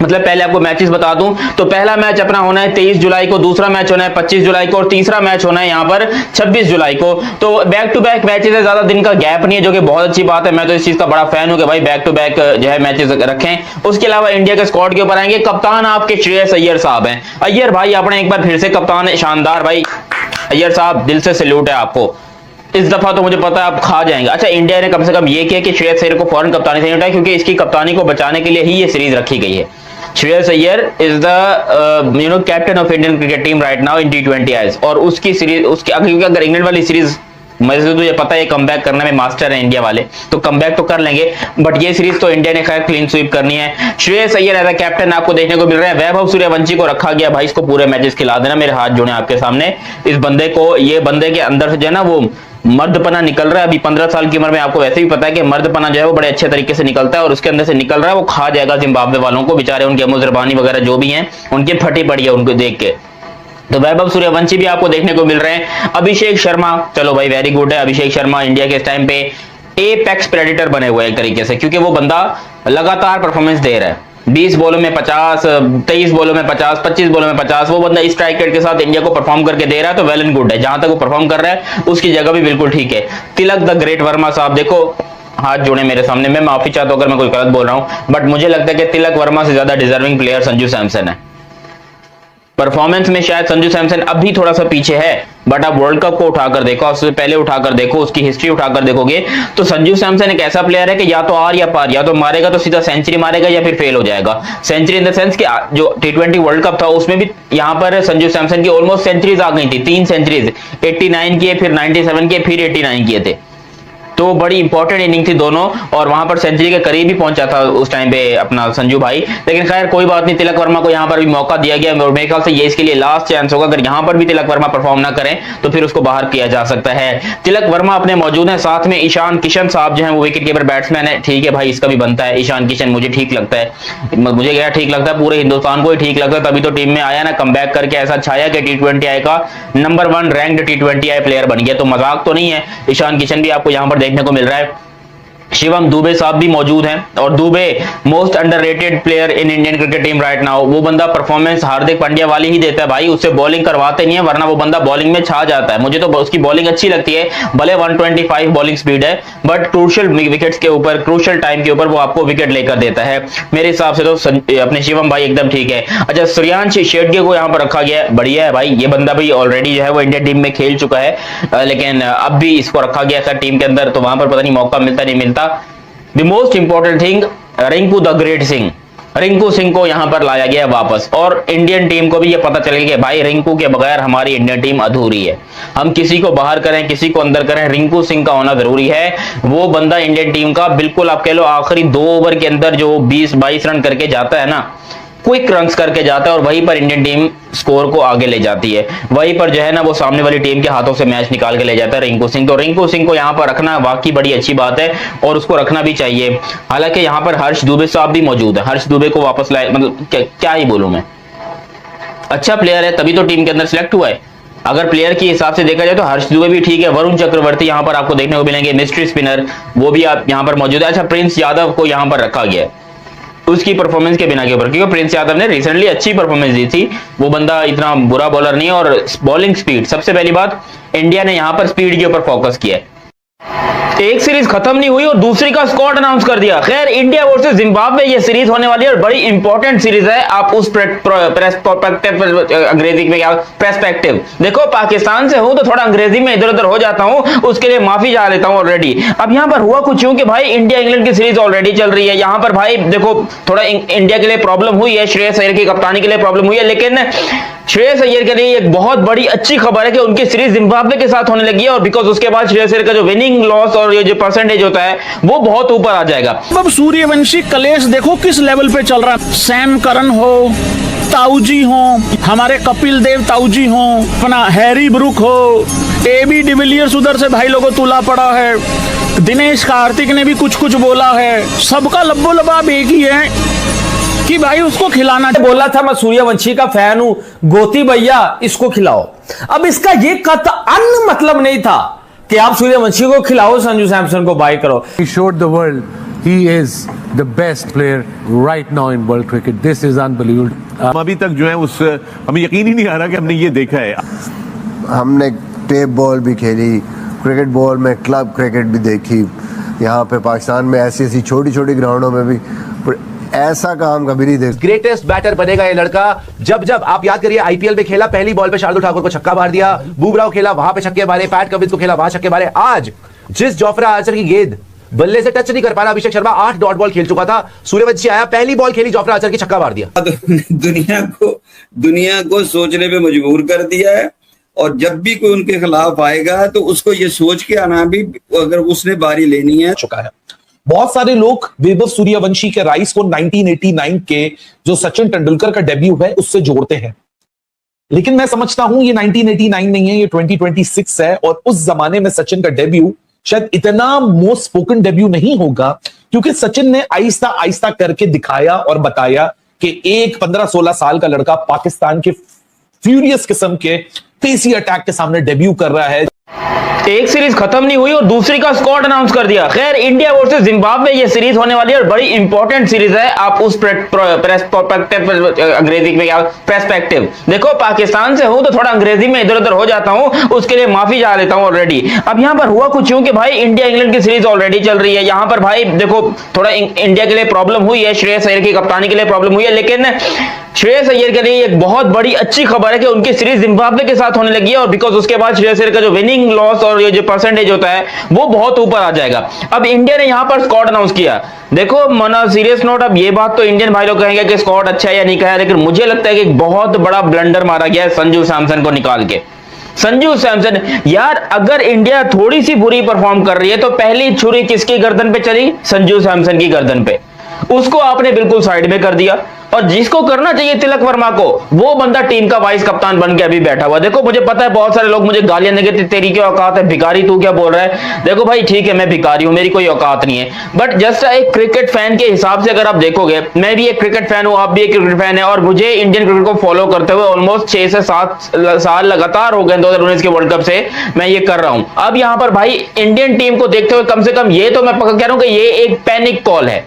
मतलब पहले आपको मैचेस बता दूं तो पहला मैच अपना होना है 23 जुलाई को, दूसरा मैच होना है 25 जुलाई को, और तीसरा मैच होना है यहां पर 26 जुलाई को। तो बैक टू बैक मैचेस है, ज्यादा दिन का गैप नहीं है, जो कि बहुत अच्छी बात है। मैं तो इस चीज का बड़ा फैन हूं कि भाई बैक टू बैक जो है मैचेस रखें। उसके अलावा इंडिया के स्क्वाड के ऊपर आएंगे। कप्तान आपके श्रेयस अय्यर साहब हैं। अय्यर भाई आपने एक बार फिर से कप्तान है, शानदार भाई। अय्यर साहब दिल से सैल्यूट है आपको। इस दफा तो मुझे पता है आप खा जाएंगे। अच्छा इंडिया ने कम से कम ये किया कि श्रेयस अय्यर को फौरन कप्तानी से नहीं उठाया, क्योंकि इसकी कप्तानी को बचाने के लिए ही ये सीरीज रखी गई है। Shreyas Iyer is the captain of Indian cricket team right now in T20 eyes, और उसकी सीरीज उसकी अगर इंग्लैंड वाली सीरीज, मुझे तो ये पता है कमबैक करने में मास्टर है इंडिया वाले, तो कमबैक तो कर लेंगे, बट ये सीरीज तो इंडिया ने खैर क्लीन स्वीप करनी है। Shreyas Iyer as a captain आपको देखने को मिल रहा है। वैभव सूर्यवंशी को रखा गया, भाई इसको पूरे मैचेस खिला देना, मेरे हाथ जोड़े आपके सामने। इस बंदे को, ये बंदे के अंदर से जो है ना वो मर्दपना निकल रहा है। अभी 15 साल की उम्र में आपको वैसे भी पता है कि मर्दपना जो है वो बड़े अच्छे तरीके से निकलता है, और उसके अंदर से निकल रहा है। वो खा जाएगा जिम्बाब्वे वालों को, बेचारे उनके अमो ज़रबानी वगैरह जो भी हैं उनकी फटी पड़ी है उनको देख के। तो वैभव सूर्यवंशी भी आपको देखने को मिल रहे हैं। अभिषेक शर्मा, चलो भाई वेरी गुड है। अभिषेक शर्मा इंडिया के इस टाइम पे एपेक्स प्रेडिटर बने हुए हैं एक तरीके से, क्योंकि वो बंदा लगातार परफॉर्मेंस दे रहा है। 20 बॉलों में 50, 23 बॉलों में 50, 25 बॉलों में 50, वो बंदा स्ट्राइक रेट के साथ इंडिया को परफॉर्म करके दे रहा है, तो वेल एंड गुड है। जहां तक वो परफॉर्म कर रहा है उसकी जगह भी बिल्कुल ठीक है। तिलक द ग्रेट वर्मा साहब देखो, हाथ जोड़े मेरे सामने, मैं माफी चाहता हूं अगर मैं कोई गलत बोल रहा हूं, बट मुझे लगता है कि तिलक वर्मा से ज्यादा डिजर्विंग प्लेयर संजू सैमसन है। परफॉर्मेंस में शायद संजू सैमसन अभी थोड़ा सा पीछे है, बट आप वर्ल्ड कप को उठाकर देखो, उससे पहले उठाकर देखो, उसकी हिस्ट्री उठाकर देखोगे तो संजू सैमसन एक ऐसा प्लेयर है कि या तो आर या पार, या तो मारेगा तो सीधा सेंचुरी मारेगा या फिर फेल हो जाएगा। सेंचुरी इन द सेंस कि जो T20 वर्ल्ड कप था उसमें भी यहाँ पर संजू सैमसन की ऑलमोस्ट सेंचुरीज आ गई थी, 3 सेंचुरीज, 89 किए, फिर 97 किए, फिर 89 किए थे, तो बड़ी इंपॉर्टेंट इनिंग थी दोनों, और वहां पर सेंचुरी के करीब ही पहुंचा था उस टाइम पे अपना संजू भाई। लेकिन खैर कोई बात नहीं, तिलक वर्मा को यहां पर भी मौका दिया गया और मेरे ख्याल से ये इसके लिए लास्ट चांस होगा। अगर यहां पर भी तिलक वर्मा परफॉर्म ना करें तो फिर उसको बाहर किया जा सकता है। तिलक वर्मा अपने मौजूद हैं, साथ में ईशान किशन साहब जो है वो विकेट कीपर बैट्समैन है, ठीक है भाई, इसका भी बनता है। ईशान किशन मुझे ठीक लगता है, मुझे क्या ठीक लगता है, पूरे हिंदुस्तान को ही ठीक लगता है, तभी तो टीम में आया ना, कमबैक करके ऐसा छाया कि T20I का नंबर 1 रैंक्ड T20I प्लेयर बन गया, तो मजाक तो नहीं है। ईशान किशन भी आपको यहां पर देखने को मिल रहा है। शिवम दुबे साहब भी मौजूद हैं, और Dubey most underrated player in Indian cricket team right now. वो बंदा परफॉर्मेंस हार्दिक पांड्या वाली ही देता है भाई, उससे बॉलिंग करवाते नहीं है, वरना वो बंदा बॉलिंग में छा जाता है। मुझे तो उसकी बॉलिंग अच्छी लगती है, भले 125 बॉलिंग स्पीड है, बट क्रूशियल विकेट्स के ऊपर, क्रूशियल टाइम के ऊपर वो आपको विकेट लेकर देता है। मेरे हिसाब से तो अपने शिवम भाई एकदम ठीक है। अच्छा, सूर्यांश शेट्टी को यहाँ पर रखा गया है, बढ़िया है भाई, ये बंदा भी ऑलरेडी जो है वो इंडियन टीम में खेल चुका है, लेकिन अब भी इसको रखा गया था टीम के अंदर, तो वहां पर पता नहीं मौका मिलता नहीं मिलता। The most important thing, Rinku the great Singh, Rinku Singh को यहां पर लाया गया वापस, और इंडियन टीम को भी ये पता चल गया कि भाई रिंकू के बगैर हमारी इंडियन टीम अधूरी है। हम किसी को बाहर करें, किसी को अंदर करें, रिंकू सिंह का होना जरूरी है। वो बंदा इंडियन टीम का बिल्कुल आप कह लो आखिरी 2 ओवर के अंदर जो 20-22 रन करके जाता है ना, क्विक रन्स करके जाता है, और वहीं पर इंडियन टीम स्कोर को आगे ले जाती है, वहीं पर जो है ना वो सामने वाली टीम के हाथों से मैच निकाल के ले जाता है रिंकू सिंह। तो रिंकू सिंह को यहाँ पर रखना वाकई बड़ी अच्छी बात है, और उसको रखना भी चाहिए। हालांकि यहाँ पर हर्ष दुबे साहब भी मौजूद है, हर्ष दुबे को वापस लाए, मतलब क्या ही बोलूं मैं, अच्छा प्लेयर है तभी तो टीम के अंदर सिलेक्ट हुआ है। अगर प्लेयर के हिसाब से देखा जाए तो हर्ष दुबे भी ठीक है। वरुण चक्रवर्ती यहाँ पर आपको देखने को मिलेंगे, मिस्ट्री स्पिनर, वो भी आप यहाँ पर मौजूद है। अच्छा, प्रिंस यादव को यहाँ पर रखा गया है उसकी परफॉर्मेंस के बिना के ऊपर, क्योंकि प्रिंस यादव ने रिसेंटली अच्छी परफॉर्मेंस दी थी, वो बंदा इतना बुरा बॉलर नहीं है। और बॉलिंग स्पीड, सबसे पहली बात, इंडिया ने यहां पर स्पीड के ऊपर फोकस किया है। एक सीरीज खत्म नहीं हुई और दूसरी का स्क्वाड अनाउंस कर दिया। खैर, इंडिया वर्सेस जिम्बाब्वे ये सीरीज होने वाली है और बड़ी इंपॉर्टेंट सीरीज है। आप उस अंग्रेजी में क्या पर्सपेक्टिव देखो, पाकिस्तान से हूं तो थोड़ा अंग्रेजी में इधर उधर हो जाता हूं, उसके लिए माफी चाह लेता हूं ऑलरेडी। अब यहां पर हुआ कुछ यूं कि भाई इंडिया इंग्लैंड की सीरीज ऑलरेडी चल रही है। यहां पर भाई देखो थोड़ा इंडिया के लिए प्रॉब्लम हुई है, श्रेयस अय्यर की कप्तानी के लिए प्रॉब्लम हुई है, लेकिन श्रेयस अय्यर के लिए एक बहुत बड़ी अच्छी खबर है कि उनकी सीरीज जिम्बाब्वे के साथ होने लगी है, और बिकॉज उसके बाद श्रेयस अय्यर का जो विनिंग लॉस और ये जो परसेंटेज होता है वो बहुत ऊपर आ जाएगा। अब सूर्यवंशी कलेश देखो किस लेवल पे चल रहा है। सैम करन हो, ताऊजी हो, हमारे कपिल देव ताऊजी हो, अपना हैरी ब्रुक हो, AB डिविलियर्स उधर से भाई लोगों तुला पड़ा है, दिनेश कार्तिक ने भी कुछ कुछ बोला है, सबका लब्बो लबाब एक ही है कि भाई उसको खिलाना। बोला था मैं सूर्यवंशी का फैन हूं, गोती भैया इसको खिलाओ। अब इसका ये कतई मतलब नहीं था कि आप सूर्यवंशी को खिलाओ, संजू सैमसन को बाय करो। He showed the world he is the best player right now in world cricket. This is unbelievable. हम अभी तक जो है उस हमें यकीन ही नहीं आ रहा कि हमने ये देखा है। हमने टेप बॉल भी खेली, क्रिकेट बॉल में क्लब क्रिकेट भी देखी। यहाँ पे पाकिस्तान में ऐसी छोटी छोटी ग्राउंडों में भी ऐसा काम कभी नहीं देखा। ग्रेटेस्ट बैटर बनेगा ये लड़का। जब जब आप याद करिए IPL में खेला, पहली बॉल पे शार्दुल ठाकुर को छक्का मार दिया, बुमराह खेला वहां पे छक्के मारे, पैट कमिंस को खेला वहां छक्के मारे। आज जिस जोफ्रा आर्चर की गेंद बल्ले से टच नहीं कर पाया, अभिषेक शर्मा 8 डॉट बॉल खेल चुका था, सूर्यवंशी आया, पहली बॉल खेली, जोफ्रा आर्चर की छक्का मार दिया। दुनिया को सोचने पे मजबूर कर दिया है, और जब भी कोई उनके खिलाफ आएगा तो उसको ये सोच के आना भी, अगर उसने बारी लेनी है। चुका है। बहुत सारे लोग वैभव सूर्यवंशी के राइज को 1989 के जो सचिन तेंदुलकर का डेब्यू है उससे जोड़ते हैं, लेकिन मैं समझता हूं ये 1989 नहीं है, ये 2026 है। और उस जमाने में सचिन का डेब्यू शायद इतना मोस्ट स्पोकन डेब्यू नहीं होगा, क्योंकि सचिन ने आहिस्ता आहिस्ता करके दिखाया और बताया कि एक 15-16 साल का लड़का पाकिस्तान के फ्यूरियस किस्म के पेसी अटैक के सामने डेब्यू कर रहा है। एक सीरीज खत्म नहीं हुई और दूसरी का स्क्वाड अनाउंस कर दिया। खैर, इंडिया वर्सेस जिम्बाब्वे ये सीरीज होने वाली है और बड़ी इंपॉर्टेंट सीरीज है। आप उस अंग्रेजी में क्या पर्सपेक्टिव देखो, पाकिस्तान से हूं तो थोड़ा अंग्रेजी में इधर उधर हो जाता हूं, उसके लिए माफी चाह लेता हूं ऑलरेडी। अब यहां पर हुआ कुछ यूं कि भाई इंडिया इंग्लैंड की सीरीज ऑलरेडी चल रही है। यहां पर भाई देखो थोड़ा इंडिया के लिए प्रॉब्लम हुई है, श्रेयस अय्यर की कप्तानी के लिए प्रॉब्लम हुई है, लेकिन श्रेयस अय्यर के लिए एक बहुत बड़ी अच्छी खबर है कि उनकी सीरीज जिम्बाब्वे के साथ होने लगी है और बिकॉज उसके बाद श्रेयस अय्यर का जो विनिंग लॉस और ये जो परसेंटेज होता है वो बहुत ऊपर आ जाएगा। अब इंडिया ने यहां पर स्क्वाड अनाउंस किया। देखो मना सीरियस नोट, अब ये बात तो इंडियन भाई लोग कहेंगे कि स्क्वाड अच्छा है या नहीं कहा, लेकिन मुझे लगता है कि एक बहुत बड़ा ब्लंडर मारा गया है संजू सैमसन को निकाल के। संजू सैमसन यार, अगर इंडिया थोड़ी सी बुरी परफॉर्म कर रही है तो पहली छुरी किसकी गर्दन पे चली? संजू सैमसन की गर्दन पे। उसको आपने बिल्कुल साइड में कर दिया और जिसको करना चाहिए तिलक वर्मा को, वो बंदा टीम का वाइस कप्तान बन के अभी बैठा हुआ। देखो मुझे पता है बहुत सारे लोग मुझे गालियां देंगे, तेरी क्या औकात है भिखारी, तू क्या बोल रहा है। देखो भाई ठीक है, मैं भिखारी हूं, मेरी कोई औकात नहीं है, बट जस्ट एक क्रिकेट फैन के हिसाब से अगर आप देखोगे, मैं भी एक क्रिकेट फैन हूं, आप भी एक क्रिकेट फैन है और मुझे इंडियन क्रिकेट को फॉलो करते हुए ऑलमोस्ट 6 से 7 साल लगातार हो गए 2019 के वर्ल्ड कप से मैं ये कर रहा हूं। अब यहां पर भाई इंडियन टीम को देखते हुए कम से कम ये तो मैं कह रहा हूं कि ये एक पैनिक कॉल है।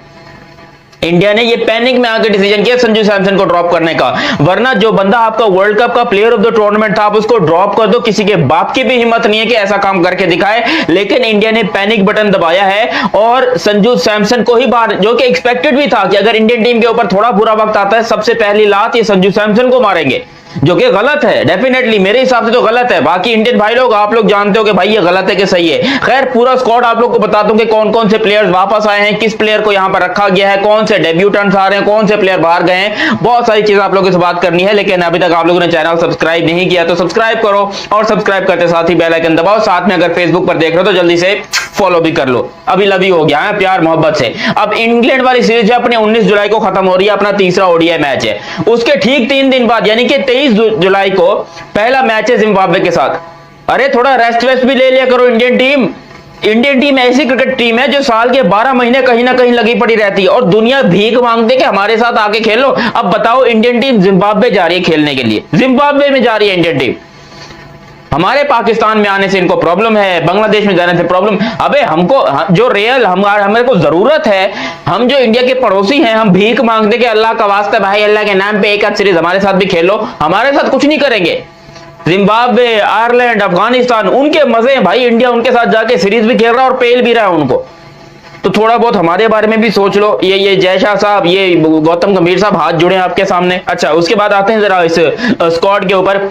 इंडिया ने ये पैनिक में आकर डिसीजन किया संजू सैमसन को ड्रॉप करने का, वरना जो बंदा आपका वर्ल्ड कप का प्लेयर ऑफ द टूर्नामेंट था आप उसको ड्रॉप कर दो, किसी के बाप की भी हिम्मत नहीं है कि ऐसा काम करके दिखाए। लेकिन इंडिया ने पैनिक बटन दबाया है और संजू सैमसन को ही बाहर, जो कि एक्सपेक्टेड भी था कि अगर इंडियन टीम के ऊपर थोड़ा बुरा वक्त आता है सबसे पहली लात ये संजू सैमसन को मारेंगे, जो कि गलत है। डेफिनेटली मेरे हिसाब से तो गलत है। बाकी इंडियन भाई लोग आप लोग जानते हो कि भाई ये गलत है कि सही है। खैर पूरा स्क्वाड आप लोग को बता दूं कि कौन कौन से प्लेयर्स वापस आए हैं, किस प्लेयर को यहां पर रखा गया है, कौन से डेब्यूटेंट्स आ रहे हैं, कौन से प्लेयर बाहर गए हैं, बहुत सारी चीजें आप लोगों से बात करनी है। लेकिन अभी तक आप लोगों ने चैनल सब्सक्राइब नहीं किया तो सब्सक्राइब करो और सब्सक्राइब करते साथ ही बेल आइकन दबाओ। साथ में अगर फेसबुक पर देख रहे हो तो जल्दी से फॉलो भी कर लो। अभी लवी हो गया है प्यार मोहब्बत से। अब इंग्लैंड वाली सीरीज अपने 19 जुलाई को खत्म हो रही है, अपना तीसरा ओडीआई मैच है। उसके ठीक 3 दिन बाद यानी कि 23 जुलाई को पहला मैच है जिम्बाब्वे के साथ। अरे थोड़ा रेस्ट वेस्ट भी ले लिया करो इंडियन टीम। इंडियन टीम ऐसी क्रिकेट टीम है जो साल के 12 महीने कहीं ना कहीं लगी पड़ी रहती है और दुनिया भीख मांगते कि हमारे साथ आके खेलो। अब बताओ इंडियन टीम जिम्बाब्वे जा रही है खेलने के लिए, जिम्बाब्वे में जा रही है इंडियन टीम। हमारे पाकिस्तान में आने से इनको प्रॉब्लम है, बांग्लादेश में जाने से प्रॉब्लम। अबे हमको जो रियल हमारे को जरूरत है, हम जो इंडिया के पड़ोसी हैं, हम भीख मांगते कि अल्लाह का वास्ता भाई अल्लाह के नाम पे एक आध सीरीज हमारे साथ भी खेलो। हमारे साथ कुछ नहीं करेंगे। जिम्बाब्वे, आयरलैंड, अफगानिस्तान उनके मजे हैं भाई, इंडिया उनके साथ जाके सीरीज भी खेल रहा है और पेल भी रहा है उनको। तो थोड़ा बहुत हमारे बारे में भी सोच लो। ये जयशाह साहब, ये गौतम गंभीर साहब हाथ जुड़े हैं आपके सामने। अच्छा उसके बाद आते हैं जरा इस स्क्वाड के ऊपर।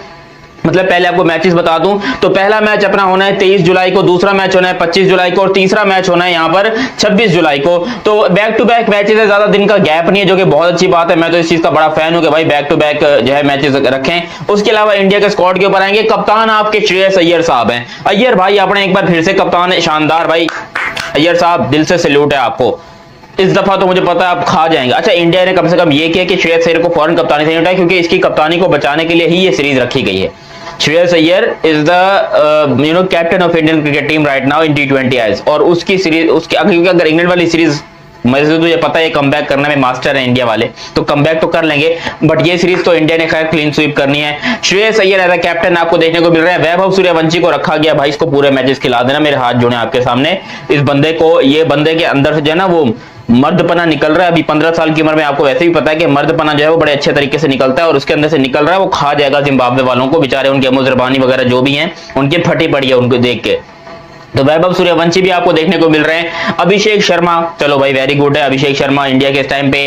मतलब पहले आपको मैचेस बता दूं तो पहला मैच अपना होना है 23 जुलाई को, दूसरा मैच होना है 25 जुलाई को और तीसरा मैच होना है यहां पर 26 जुलाई को। तो बैक टू बैक मैचेस है, ज्यादा दिन का गैप नहीं है, जो कि बहुत अच्छी बात है। मैं तो इस चीज का बड़ा फैन हूं कि भाई बैक टू बैक जो है मैचेस रखें। उसके अलावा इंडिया के स्क्वाड के ऊपर आएंगे। कप्तान आपके श्रेयस अय्यर साहब हैं। अय्यर भाई आपने एक बार फिर से कप्तान है, शानदार भाई। अय्यर साहब दिल से सैल्यूट है आपको, इस दफा तो मुझे पता है आप खा जाएंगे। अच्छा इंडिया ने कम से कम ये किया कि श्रेयस अय्यर को फौरन कप्तानी से नहीं उठाया, क्योंकि इसकी कप्तानी को बचाने के लिए ही ये सीरीज रखी गई है। Shreyas Iyer is the captain of Indian cricket team right now in T20 और उसकी सीरीज उसके क्योंकि अगर इंग्लैंड वाली सीरीज मुझे तो ये पता है कमबैक करने में मास्टर है इंडिया वाले, तो कमबैक तो कर लेंगे, बट ये सीरीज तो इंडिया ने खैर क्लीन स्वीप करनी है। Shreyas Iyer as a captain आपको देखने को मिल रहा है। वैभव सूर्यवंशी को रखा गया, भाई इसको पूरे मैचेस खिला देना, मेरे हाथ जोड़े आपके सामने। इस बंदे को, ये बंदे के अंदर से जो है ना वो मर्दपना निकल रहा है। अभी 15 साल की उम्र में आपको वैसे भी पता है कि मर्दपना जो है वो बड़े अच्छे तरीके से निकलता है और उसके अंदर से निकल रहा है, वो खा जाएगा जिम्बाब्वे वालों को। बेचारे उनके मुजरबानी वगैरह जो भी हैं उनकी फटी पड़ी है उनको देख के। तो वैभव सूर्यवंशी भी आपको देखने को मिल रहे हैं। अभिषेक शर्मा, चलो भाई वेरी गुड है। अभिषेक शर्मा इंडिया के इस टाइम पे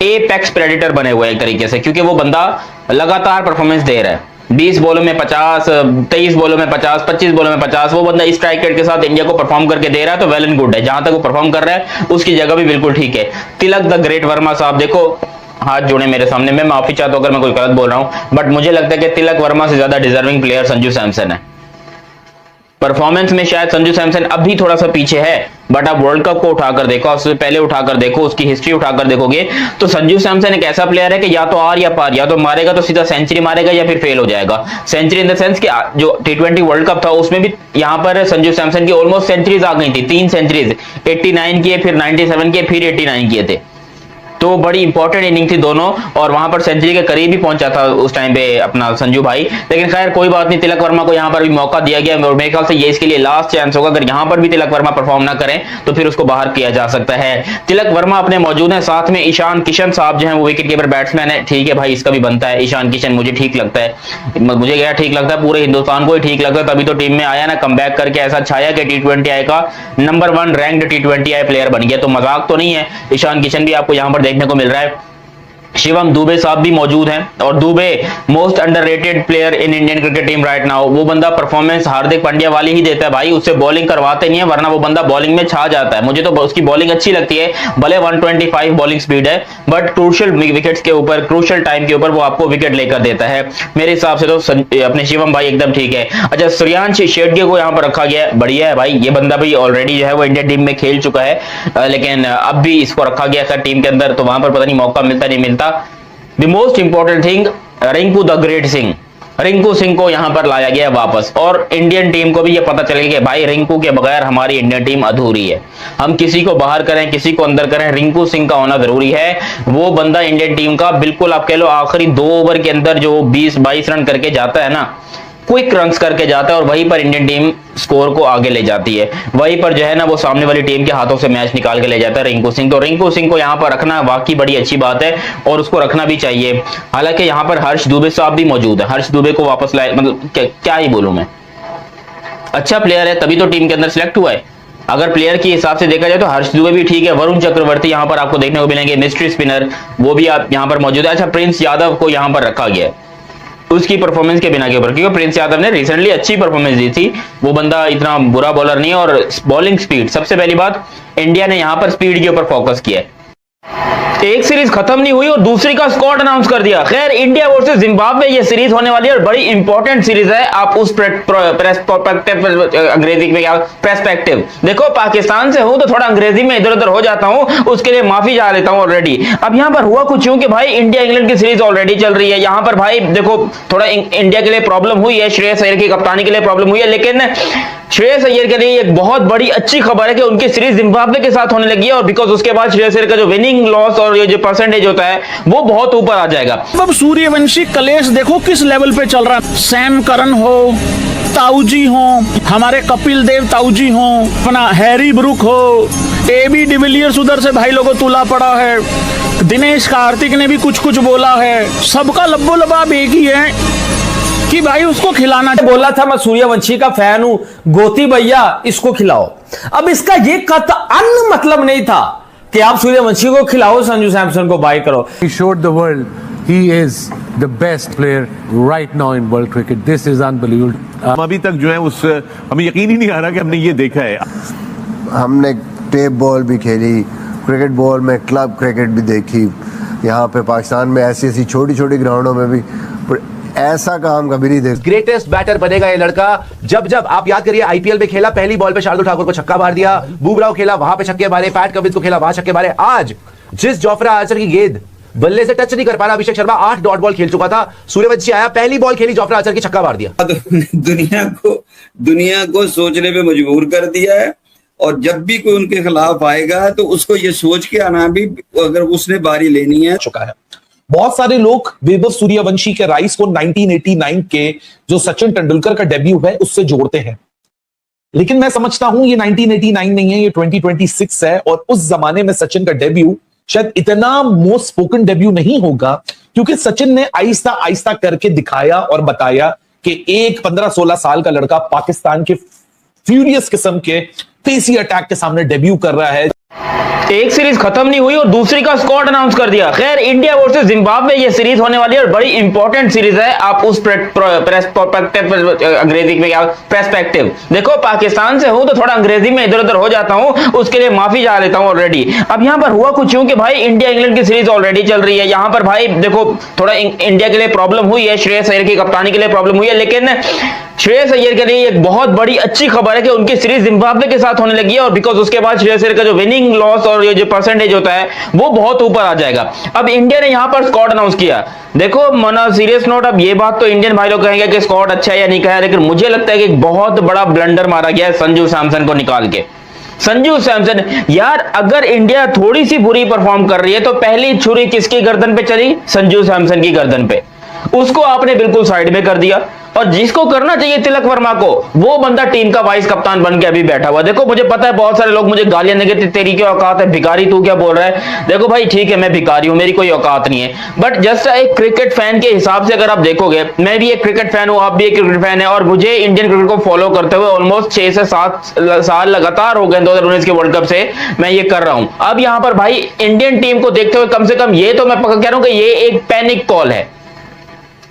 एपेक्स प्रेडेटर बने हुए हैं एक तरीके से, क्योंकि वो बंदा लगातार परफॉर्मेंस दे रहा है। 20 बॉलों में 50, 23 बॉलों में 50, 25 बॉलों में 50, वो बंदा स्ट्राइक रेट के साथ इंडिया को परफॉर्म करके दे रहा है, तो वेल एंड गुड है। जहां तक वो परफॉर्म कर रहा है उसकी जगह भी बिल्कुल ठीक है। तिलक द ग्रेट वर्मा साहब, देखो हाथ जोड़े मेरे सामने, मैं माफी चाहता हूं अगर मैं कोई गलत बोल रहा हूं, बट मुझे लगता है कि तिलक वर्मा से ज्यादा डिजर्विंग प्लेयर संजू सैमसन है। परफॉर्मेंस में शायद संजू सैमसन अभी थोड़ा सा पीछे है, बट आप वर्ल्ड कप को उठाकर देखो, उससे पहले उठाकर देखो, उसकी हिस्ट्री उठाकर देखोगे तो संजू सैमसन एक ऐसा प्लेयर है कि या तो आर या पार, या तो मारेगा तो सीधा सेंचुरी मारेगा या फिर फेल हो जाएगा। सेंचुरी इन द सेंस कि जो T20 वर्ल्ड कप था उसमें भी यहां पर संजू सैमसन की ऑलमोस्ट सेंचुरीज आ गई थी, 3 सेंचुरीज, 89 किए, फिर 97 किए, फिर 89 किए थे। तो बड़ी इंपॉर्टेंट इनिंग थी दोनों, और वहां पर सेंचुरी के करीब ही पहुंचा था उस टाइम पे अपना संजू भाई। लेकिन खैर कोई बात नहीं, तिलक वर्मा को यहां पर भी मौका दिया गया और मेरे ख्याल से ये इसके लिए लास्ट चांस होगा। अगर यहां पर भी तिलक वर्मा परफॉर्म ना करें तो फिर उसको बाहर किया जा सकता है। तिलक वर्मा अपने मौजूद हैं, साथ में ईशान किशन साहब जो है वो विकेट कीपर बैट्समैन है। ठीक है भाई, इसका भी बनता है। ईशान किशन मुझे ठीक लगता है, मुझे क्या ठीक लगता है, पूरे हिंदुस्तान को ही ठीक लगता है, तभी तो टीम में आया ना, कमबैक करके ऐसा छाया कि T20I का नंबर 1 रैंक्ड T20I प्लेयर बन गया। तो मजाक तो नहीं है, ईशान किशन भी आपको यहां पर देखने को मिल रहा है। शिवम दुबे साहब भी मौजूद हैं, और Dubey most underrated player in Indian cricket team right now. वो बंदा परफॉर्मेंस हार्दिक पांड्या वाली ही देता है भाई, उससे बॉलिंग करवाते नहीं है, वरना वो बंदा बॉलिंग में छा जाता है। मुझे तो उसकी बॉलिंग अच्छी लगती है, भले 125 बॉलिंग स्पीड है, बट क्रूशियल विकेट्स के ऊपर, क्रूशियल टाइम के ऊपर वो आपको विकेट लेकर देता है। मेरे हिसाब से तो अपने शिवम भाई एकदम ठीक है। अच्छा, सूर्यांश शेट्टी को यहाँ पर रखा गया है, बढ़िया है भाई। ये बंदा भी ऑलरेडी जो है वो इंडियन टीम में खेल चुका है, लेकिन अब भी इसको रखा गया था टीम के अंदर, तो वहां पर पता नहीं मौका मिलता नहीं मिलता। The most important thing, Rinku the great Singh, Rinku Singh को यहां पर लाया गया वापस, और इंडियन टीम को भी ये पता चल गया कि भाई रिंकू के बगैर हमारी इंडियन टीम अधूरी है। हम किसी को बाहर करें, किसी को अंदर करें, रिंकू सिंह का होना जरूरी है। वो बंदा इंडियन टीम का बिल्कुल आप कह लो आखिरी 2 ओवर के अंदर जो 20-22 रन करके जाता है ना, क्विक रन्स करके जाता है, और वहीं पर इंडियन टीम स्कोर को आगे ले जाती है। वहीं पर जो है ना वो सामने वाली टीम के हाथों से मैच निकाल के ले जाता है रिंकू सिंह। तो रिंकू सिंह को यहाँ पर रखना वाकई बड़ी अच्छी बात है, और उसको रखना भी चाहिए। हालांकि यहाँ पर हर्ष दुबे साहब भी मौजूद है, हर्ष दुबे को वापस लाए, मतलब क्या ही बोलूं मैं, अच्छा प्लेयर है, तभी तो टीम के अंदर सिलेक्ट हुआ है। अगर प्लेयर के हिसाब से देखा जाए तो हर्ष दुबे भी ठीक है। वरुण चक्रवर्ती यहाँ पर आपको देखने को मिलेंगे, मिस्ट्री स्पिनर, वो भी आप यहाँ पर मौजूद है। अच्छा, प्रिंस यादव को यहाँ पर रखा गया है उसकी परफॉर्मेंस के बिना के ऊपर, क्योंकि प्रिंस यादव ने रिसेंटली अच्छी परफॉर्मेंस दी थी। वो बंदा इतना बुरा बॉलर नहीं है, और बॉलिंग स्पीड, सबसे पहली बात इंडिया ने यहां पर स्पीड के ऊपर फोकस किया है। एक सीरीज खत्म नहीं हुई और दूसरी का स्क्वाड अनाउंस कर दिया। खैर, इंडिया वर्सेस जिम्बाब्वे ये सीरीज होने वाली है, और बड़ी इंपॉर्टेंट सीरीज है। आप उस अंग्रेजी में क्या पर्सपेक्टिव देखो, पाकिस्तान से हूं तो थोड़ा अंग्रेजी में इधर उधर हो जाता हूं, उसके लिए माफी चाह लेता हूं ऑलरेडी। अब यहां पर हुआ कुछ यूं कि भाई इंडिया इंग्लैंड की सीरीज ऑलरेडी चल रही है। यहां पर भाई देखो थोड़ा इंडिया के लिए प्रॉब्लम हुई है, श्रेयस अय्यर की कप्तानी के लिए प्रॉब्लम हुई है, लेकिन श्रेयस अय्यर के लिए एक बहुत बड़ी अच्छी खबर है कि उनकी सीरीज जिम्बाब्वे के साथ होने लगी है, और बिकॉज उसके बाद श्रेयस अय्यर का जो विनिंग लॉस और ये जो परसेंटेज होता है वो बहुत ऊपर आ जाएगा। अब सूर्यवंशी कलेश देखो किस लेवल पे चल रहा है। सैम करन हो, ताऊजी हो, हमारे कपिल देव ताऊजी हो, अपना हैरी ब्रुक हो, AB डिविलियर्स उधर से भाई लोगों तुला पड़ा है, दिनेश कार्तिक ने भी कुछ कुछ बोला है। सबका लब्बो लबाब एक ही है कि भाई उसको खिलाना। बोला था मैं सूर्यवंशी का फैन हूं, गोती भैया इसको खिलाओ। अब इसका ये कतई मतलब नहीं था कि आप सूर्यवंशी को खिलाओ, संजू सैमसन को बाय करो। He showed the world he is the best player right now in world cricket. This is unbelievable. हम अभी तक जो है उस हमें यकीन ही नहीं आ रहा कि हमने ये देखा है। हमने टेप बॉल भी खेली, क्रिकेट बॉल में क्लब क्रिकेट भी देखी। यहाँ पे पाकिस्तान में ऐसी ऐसी छोटी छोटी ग्राउंडों में भी, पर ऐसा काम कभी नहीं देखा। ग्रेटेस्ट बैटर बनेगा ये लड़का। जब जब आप याद करिए IPL में खेला, पहली बॉल पे शार्दुल ठाकुर को छक्का मार दिया, बुमराह खेला वहां पे छक्के मारे, पैट कमिंस को खेला वहां छक्के मारे। आज जिस जोफ्रा आर्चर की गेंद बल्ले से टच नहीं कर पा रहा, अभिषेक शर्मा 8 डॉट बॉल खेल चुका था, सूर्यवंशी आया, पहली बॉल खेली, जोफ्रा आर्चर की छक्का मार दिया। दुनिया को सोचने पे मजबूर कर दिया है, और जब भी कोई उनके खिलाफ आएगा तो उसको ये सोच के आना भी, अगर उसने बारी लेनी है। चुका है। बहुत सारे लोग वैभव सूर्यवंशी के राइज को 1989 के जो सचिन तेंदुलकर का डेब्यू है उससे जोड़ते हैं, लेकिन मैं समझता हूं ये 1989 नहीं है, ये 2026 है। और उस जमाने में सचिन का डेब्यू शायद इतना मोस्ट स्पोकन डेब्यू नहीं होगा, क्योंकि सचिन ने आहिस्ता आहिस्ता करके दिखाया और बताया कि एक 15-16 साल का लड़का पाकिस्तान के फ्यूरियस किस्म के पेसी अटैक के सामने डेब्यू कर रहा है। एक सीरीज खत्म नहीं हुई और दूसरी का स्क्वाड अनाउंस कर दिया। खैर, इंडिया वर्सेस जिम्बाब्वे ये सीरीज होने वाली है, और बड़ी इंपॉर्टेंट सीरीज है। आप उस अंग्रेजी में क्या पर्सपेक्टिव देखो, पाकिस्तान से हूं तो थोड़ा अंग्रेजी में इधर उधर हो जाता हूं, उसके लिए माफी चाह लेता हूं ऑलरेडी। अब यहां पर हुआ कुछ यूं कि भाई इंडिया इंग्लैंड की सीरीज ऑलरेडी चल रही है। यहां पर भाई देखो थोड़ा इंडिया के लिए प्रॉब्लम हुई है, श्रेयस अय्यर की कप्तानी के लिए प्रॉब्लम हुई है, लेकिन श्रेयस अय्यर के लिए एक बहुत बड़ी अच्छी खबर है कि उनकी सीरीज जिम्बाब्वे के साथ होने लगी है, और बिकॉज उसके बाद श्रेयस अय्यर का जो विनिंग लॉस और ये जो परसेंटेज होता है वो बहुत ऊपर आ जाएगा। अब इंडिया ने यहां पर स्क्वाड अनाउंस किया। देखो मना सीरियस नोट, अब ये बात तो इंडियन भाई लोग कहेंगे कि स्क्वाड अच्छा है या नहीं कहा, लेकिन मुझे लगता है कि एक बहुत बड़ा ब्लंडर मारा गया है संजू सैमसन को निकाल के। संजू सैमसन, यार अगर इंडिया थोड़ी सी बुरी परफॉर्म कर रही है तो पहली छुरी किसकी गर्दन पे चली? संजू सैमसन की गर्दन पे। उसको आपने बिल्कुल साइड में कर दिया, और जिसको करना चाहिए तिलक वर्मा को, वो बंदा टीम का वाइस कप्तान बन के अभी बैठा हुआ। देखो मुझे पता है बहुत सारे लोग मुझे गालियां देंगे, तेरी क्या औकात है भिखारी, तू क्या बोल रहा है? देखो भाई ठीक है, मैं भिखारी हूं, मेरी कोई औकात नहीं है, बट जस्ट एक क्रिकेट फैन के हिसाब से अगर आप देखोगे, मैं भी एक क्रिकेट फैन हूं, आप भी एक क्रिकेट फैन है, और मुझे इंडियन क्रिकेट को फॉलो करते हुए ऑलमोस्ट 6 से 7 साल लगातार हो गए 2019 के वर्ल्ड कप से मैं ये कर रहा हूं। अब यहां पर भाई इंडियन टीम को देखते हुए कम से कम ये तो मैं कह रहा हूं कि ये एक पैनिक कॉल है।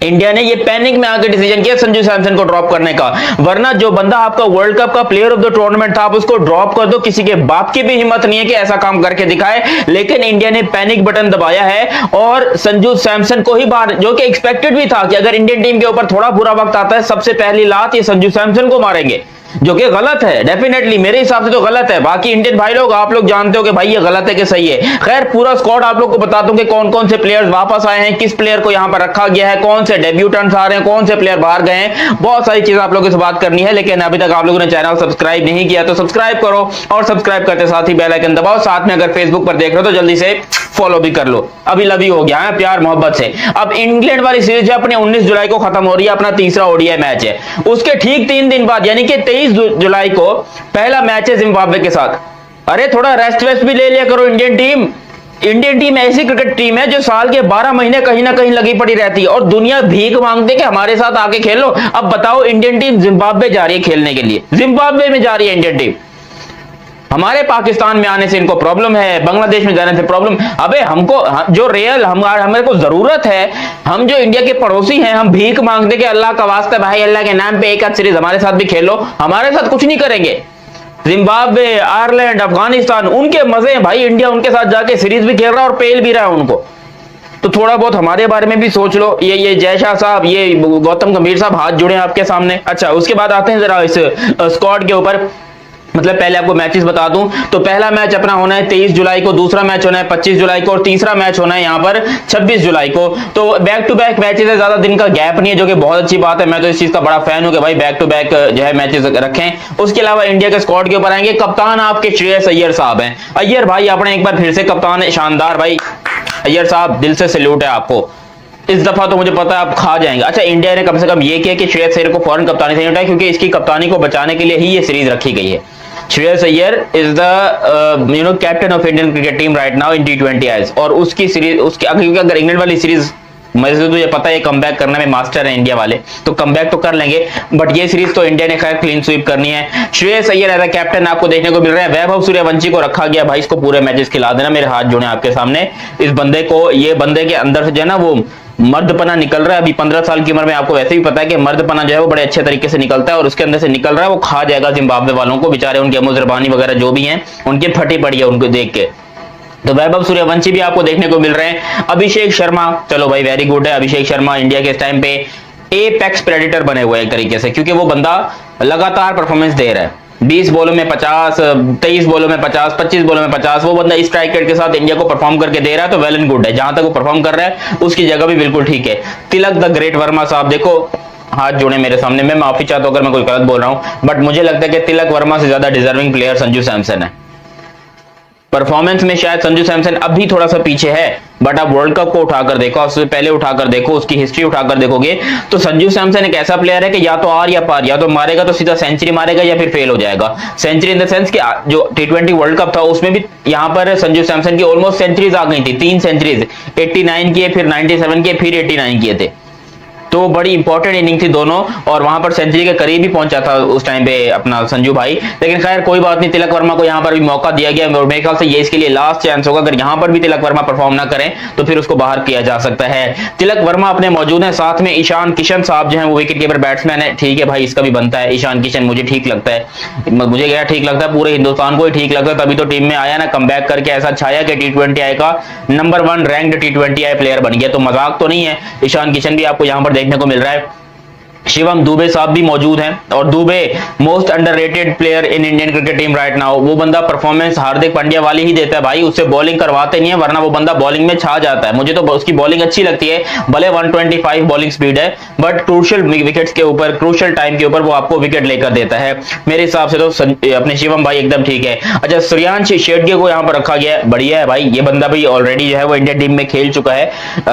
इंडिया ने ये पैनिक में आकर डिसीजन किया संजू सैमसन को ड्रॉप करने का, वरना जो बंदा आपका वर्ल्ड कप का प्लेयर ऑफ द टूर्नामेंट था, आप उसको ड्रॉप कर दो, किसी के बाप की भी हिम्मत नहीं है कि ऐसा काम करके दिखाए। लेकिन इंडिया ने पैनिक बटन दबाया है और संजू सैमसन को ही बाहर, जो कि एक्सपेक्टेड भी था कि अगर इंडियन टीम के ऊपर थोड़ा बुरा वक्त आता है सबसे पहली लात ये संजू सैमसन को मारेंगे, जो कि गलत है, डेफिनेटली मेरे हिसाब से तो गलत है। बाकी इंडियन भाई लोग आप लोग जानते हो कि भाई ये गलत है कि सही है। खैर पूरा स्क्वाड आप लोग को बताता हूं कि कौन कौन से प्लेयर्स वापस आए हैं, किस प्लेयर को यहां पर रखा गया है, कौन से डेब्यूटेंट्स आ रहे हैं, कौन से प्लेयर बाहर गए हैं, बहुत सारी चीजें आप लोगों से बात करनी है। लेकिन अभी तक आप लोगों ने चैनल सब्सक्राइब नहीं किया तो सब्सक्राइब करो, और सब्सक्राइब करते साथ ही बेल आइकन दबाओ। साथ में अगर फेसबुक पर देख रहे हो तो जल्दी से फॉलो भी कर लो, अभी लवी हो गया है प्यार मोहब्बत से। अब इंग्लैंड वाली सीरीज अपने 19 जुलाई को खत्म हो रही है, अपना तीसरा ओडीआई मैच है, उसके ठीक 3 दिन बाद यानी कि 23 जुलाई को पहला मैच है जिम्बाब्वे के साथ। अरे थोड़ा रेस्ट वेस्ट भी ले लिया करो इंडियन टीम। इंडियन टीम ऐसी क्रिकेट टीम है जो साल के 12 महीने कहीं ना कहीं लगी पड़ी रहती है, और दुनिया भीख मांगते कि हमारे साथ आके खेलो। अब बताओ इंडियन टीम जिम्बाब्वे जा रही है खेलने के लिए, जिम्बाब्वे में जा रही है इंडियन टीम। हमारे पाकिस्तान में आने से इनको प्रॉब्लम है, बांग्लादेश में जाने से प्रॉब्लम। अबे हमको जो रियल हमारे को जरूरत है, हम जो इंडिया के पड़ोसी हैं, हम भीख मांगते कि अल्लाह का वास्ता भाई अल्लाह के नाम पे एक आध सीरीज हमारे साथ भी खेलो। हमारे साथ कुछ नहीं करेंगे। जिम्बाब्वे, आयरलैंड, अफगानिस्तान, उनके मजे हैं भाई। इंडिया उनके साथ जाके सीरीज भी खेल रहा है और पेल भी रहा है उनको। तो थोड़ा बहुत हमारे बारे में भी सोच लो। ये जय शाह साहब, ये गौतम गंभीर साहब हाथ जुड़े आपके सामने। अच्छा उसके बाद आते हैं जरा इस स्क्वाड के ऊपर। मतलब पहले आपको मैचेस बता दूं तो पहला मैच अपना होना है 23 जुलाई को, दूसरा मैच होना है 25 जुलाई को, और तीसरा मैच होना है यहाँ पर 26 जुलाई को। तो बैक टू बैक मैचेस है, ज्यादा दिन का गैप नहीं है, जो कि बहुत अच्छी बात है। मैं तो इस चीज का बड़ा फैन हूं कि भाई बैक टू बैक जो है मैचेस रखें। उसके अलावा इंडिया के स्क्वाड के ऊपर आएंगे। कप्तान आपके श्रेयस अय्यर साहब हैं। अय्यर भाई आपने एक बार फिर से कप्तान है, शानदार भाई। अय्यर साहब दिल से सैल्यूट है आपको, इस दफा तो मुझे पता है आप खा जाएंगे। अच्छा इंडिया ने कम से कम ये किया कि श्रेयस अय्यर को फौरन कप्तानी से नहीं उठाया, क्योंकि इसकी कप्तानी को बचाने के लिए ही ये सीरीज रखी गई है। Shreyas Iyer is the captain of Indian cricket team right now in T20 eyes, और उसकी सीरीज उसकी अगर इंग्लैंड वाली सीरीज मुझे तो ये पता है कमबैक करने में मास्टर है इंडिया वाले, तो कमबैक तो कर लेंगे, बट ये सीरीज तो इंडिया ने खैर क्लीन स्वीप करनी है। Shreyas Iyer as a captain आपको देखने को मिल रहा है। वैभव सूर्यवंशी को रखा गया, भाई इसको पूरे मैचेस खिला देना, मेरे हाथ जोड़े आपके सामने। इस बंदे को, ये बंदे के अंदर से जो है ना वो मर्दपना निकल रहा है। अभी 15 साल की उम्र में आपको वैसे भी पता है कि मर्दपना जो है वो बड़े अच्छे तरीके से निकलता है, और उसके अंदर से निकल रहा है, वो खा जाएगा जिम्बाब्वे वालों को, बेचारे उनके मुजरबानी वगैरह जो भी हैं उनकी फटी पड़ी है उनको देख के। तो वैभव सूर्यवंशी भी आपको देखने को मिल रहे हैं। अभिषेक शर्मा, चलो भाई वेरी गुड है। अभिषेक शर्मा इंडिया के इस टाइम पे एपेक्स प्रेडेटर बने हुए एक तरीके से, क्योंकि वो बंदा लगातार परफॉर्मेंस दे रहा है। 20 बॉलों में 50, 23 बॉलों में 50, 25 बॉलों में 50, वो बंदा इस स्ट्राइक रेट के साथ इंडिया को परफॉर्म करके दे रहा है, तो वेल एंड गुड है। जहां तक वो परफॉर्म कर रहा है उसकी जगह भी बिल्कुल ठीक है। तिलक द ग्रेट वर्मा साहब, देखो हाथ जोड़े मेरे सामने, मैं माफी चाहता हूं अगर मैं कोई गलत बोल रहा हूं, बट मुझे लगता है कि तिलक वर्मा से ज्यादा डिजर्विंग प्लेयर संजू सैमसन है। परफॉर्मेंस में शायद संजू सैमसन अभी थोड़ा सा पीछे है, बट आप वर्ल्ड कप को उठाकर देखो, उससे पहले उठाकर देखो, उसकी हिस्ट्री उठाकर देखोगे तो संजू सैमसन एक ऐसा प्लेयर है कि या तो आर या पार, या तो मारेगा तो सीधा सेंचुरी मारेगा या फिर फेल हो जाएगा। सेंचुरी इन द सेंस कि जो T20 वर्ल्ड कप था उसमें भी यहाँ पर संजू सैमसन की ऑलमोस्ट सेंचुरीज आ गई थी, 3 सेंचुरीज, 89 किए, फिर 97 किए, फिर 89 किए थे। तो बड़ी इंपॉर्टेंट इनिंग थी दोनों, और वहां पर सेंचुरी के करीब ही पहुंचा था उस टाइम पे अपना संजू भाई। लेकिन खैर कोई बात नहीं, तिलक वर्मा को यहां पर भी मौका दिया गया, और मेरे ख्याल से ये इसके लिए लास्ट चांस होगा। अगर यहां पर भी तिलक वर्मा परफॉर्म ना करें तो फिर उसको बाहर किया जा सकता है। तिलक वर्मा अपने मौजूद है, साथ में ईशान किशन साहब जो है वो विकेट कीपर बैट्समैन है। ठीक है भाई, इसका भी बनता है। ईशान किशन मुझे ठीक लगता है, मुझे क्या ठीक लगता है, पूरे हिंदुस्तान को ही ठीक लगता है, तभी तो टीम में आया ना, कमबैक करके ऐसा छाया कि T20 आई का नंबर 1 रैंक्ड T20 आई प्लेयर बन गया। तो मजाक तो नहीं है, ईशान किशन भी आपको यहां पर देखने को मिल रहा है। शिवम दुबे साहब भी मौजूद हैं और Dubey most underrated player in Indian cricket team right now. वो बंदा परफॉर्मेंस हार्दिक पांड्या वाली ही देता है भाई, उससे बॉलिंग करवाते नहीं है, वरना वो बंदा बॉलिंग में छा जाता है। मुझे तो उसकी बॉलिंग अच्छी लगती है, भले 125 बॉलिंग स्पीड है, बट क्रूशियल विकेट्स के ऊपर, क्रूशियल टाइम के ऊपर वो आपको विकेट लेकर देता है। मेरे हिसाब से तो अपने शिवम भाई एकदम ठीक है। अच्छा, सूर्यांश शेट्टी को यहाँ पर रखा गया है, बढ़िया है भाई। ये बंदा भी ऑलरेडी जो है वो इंडियन टीम में खेल चुका है,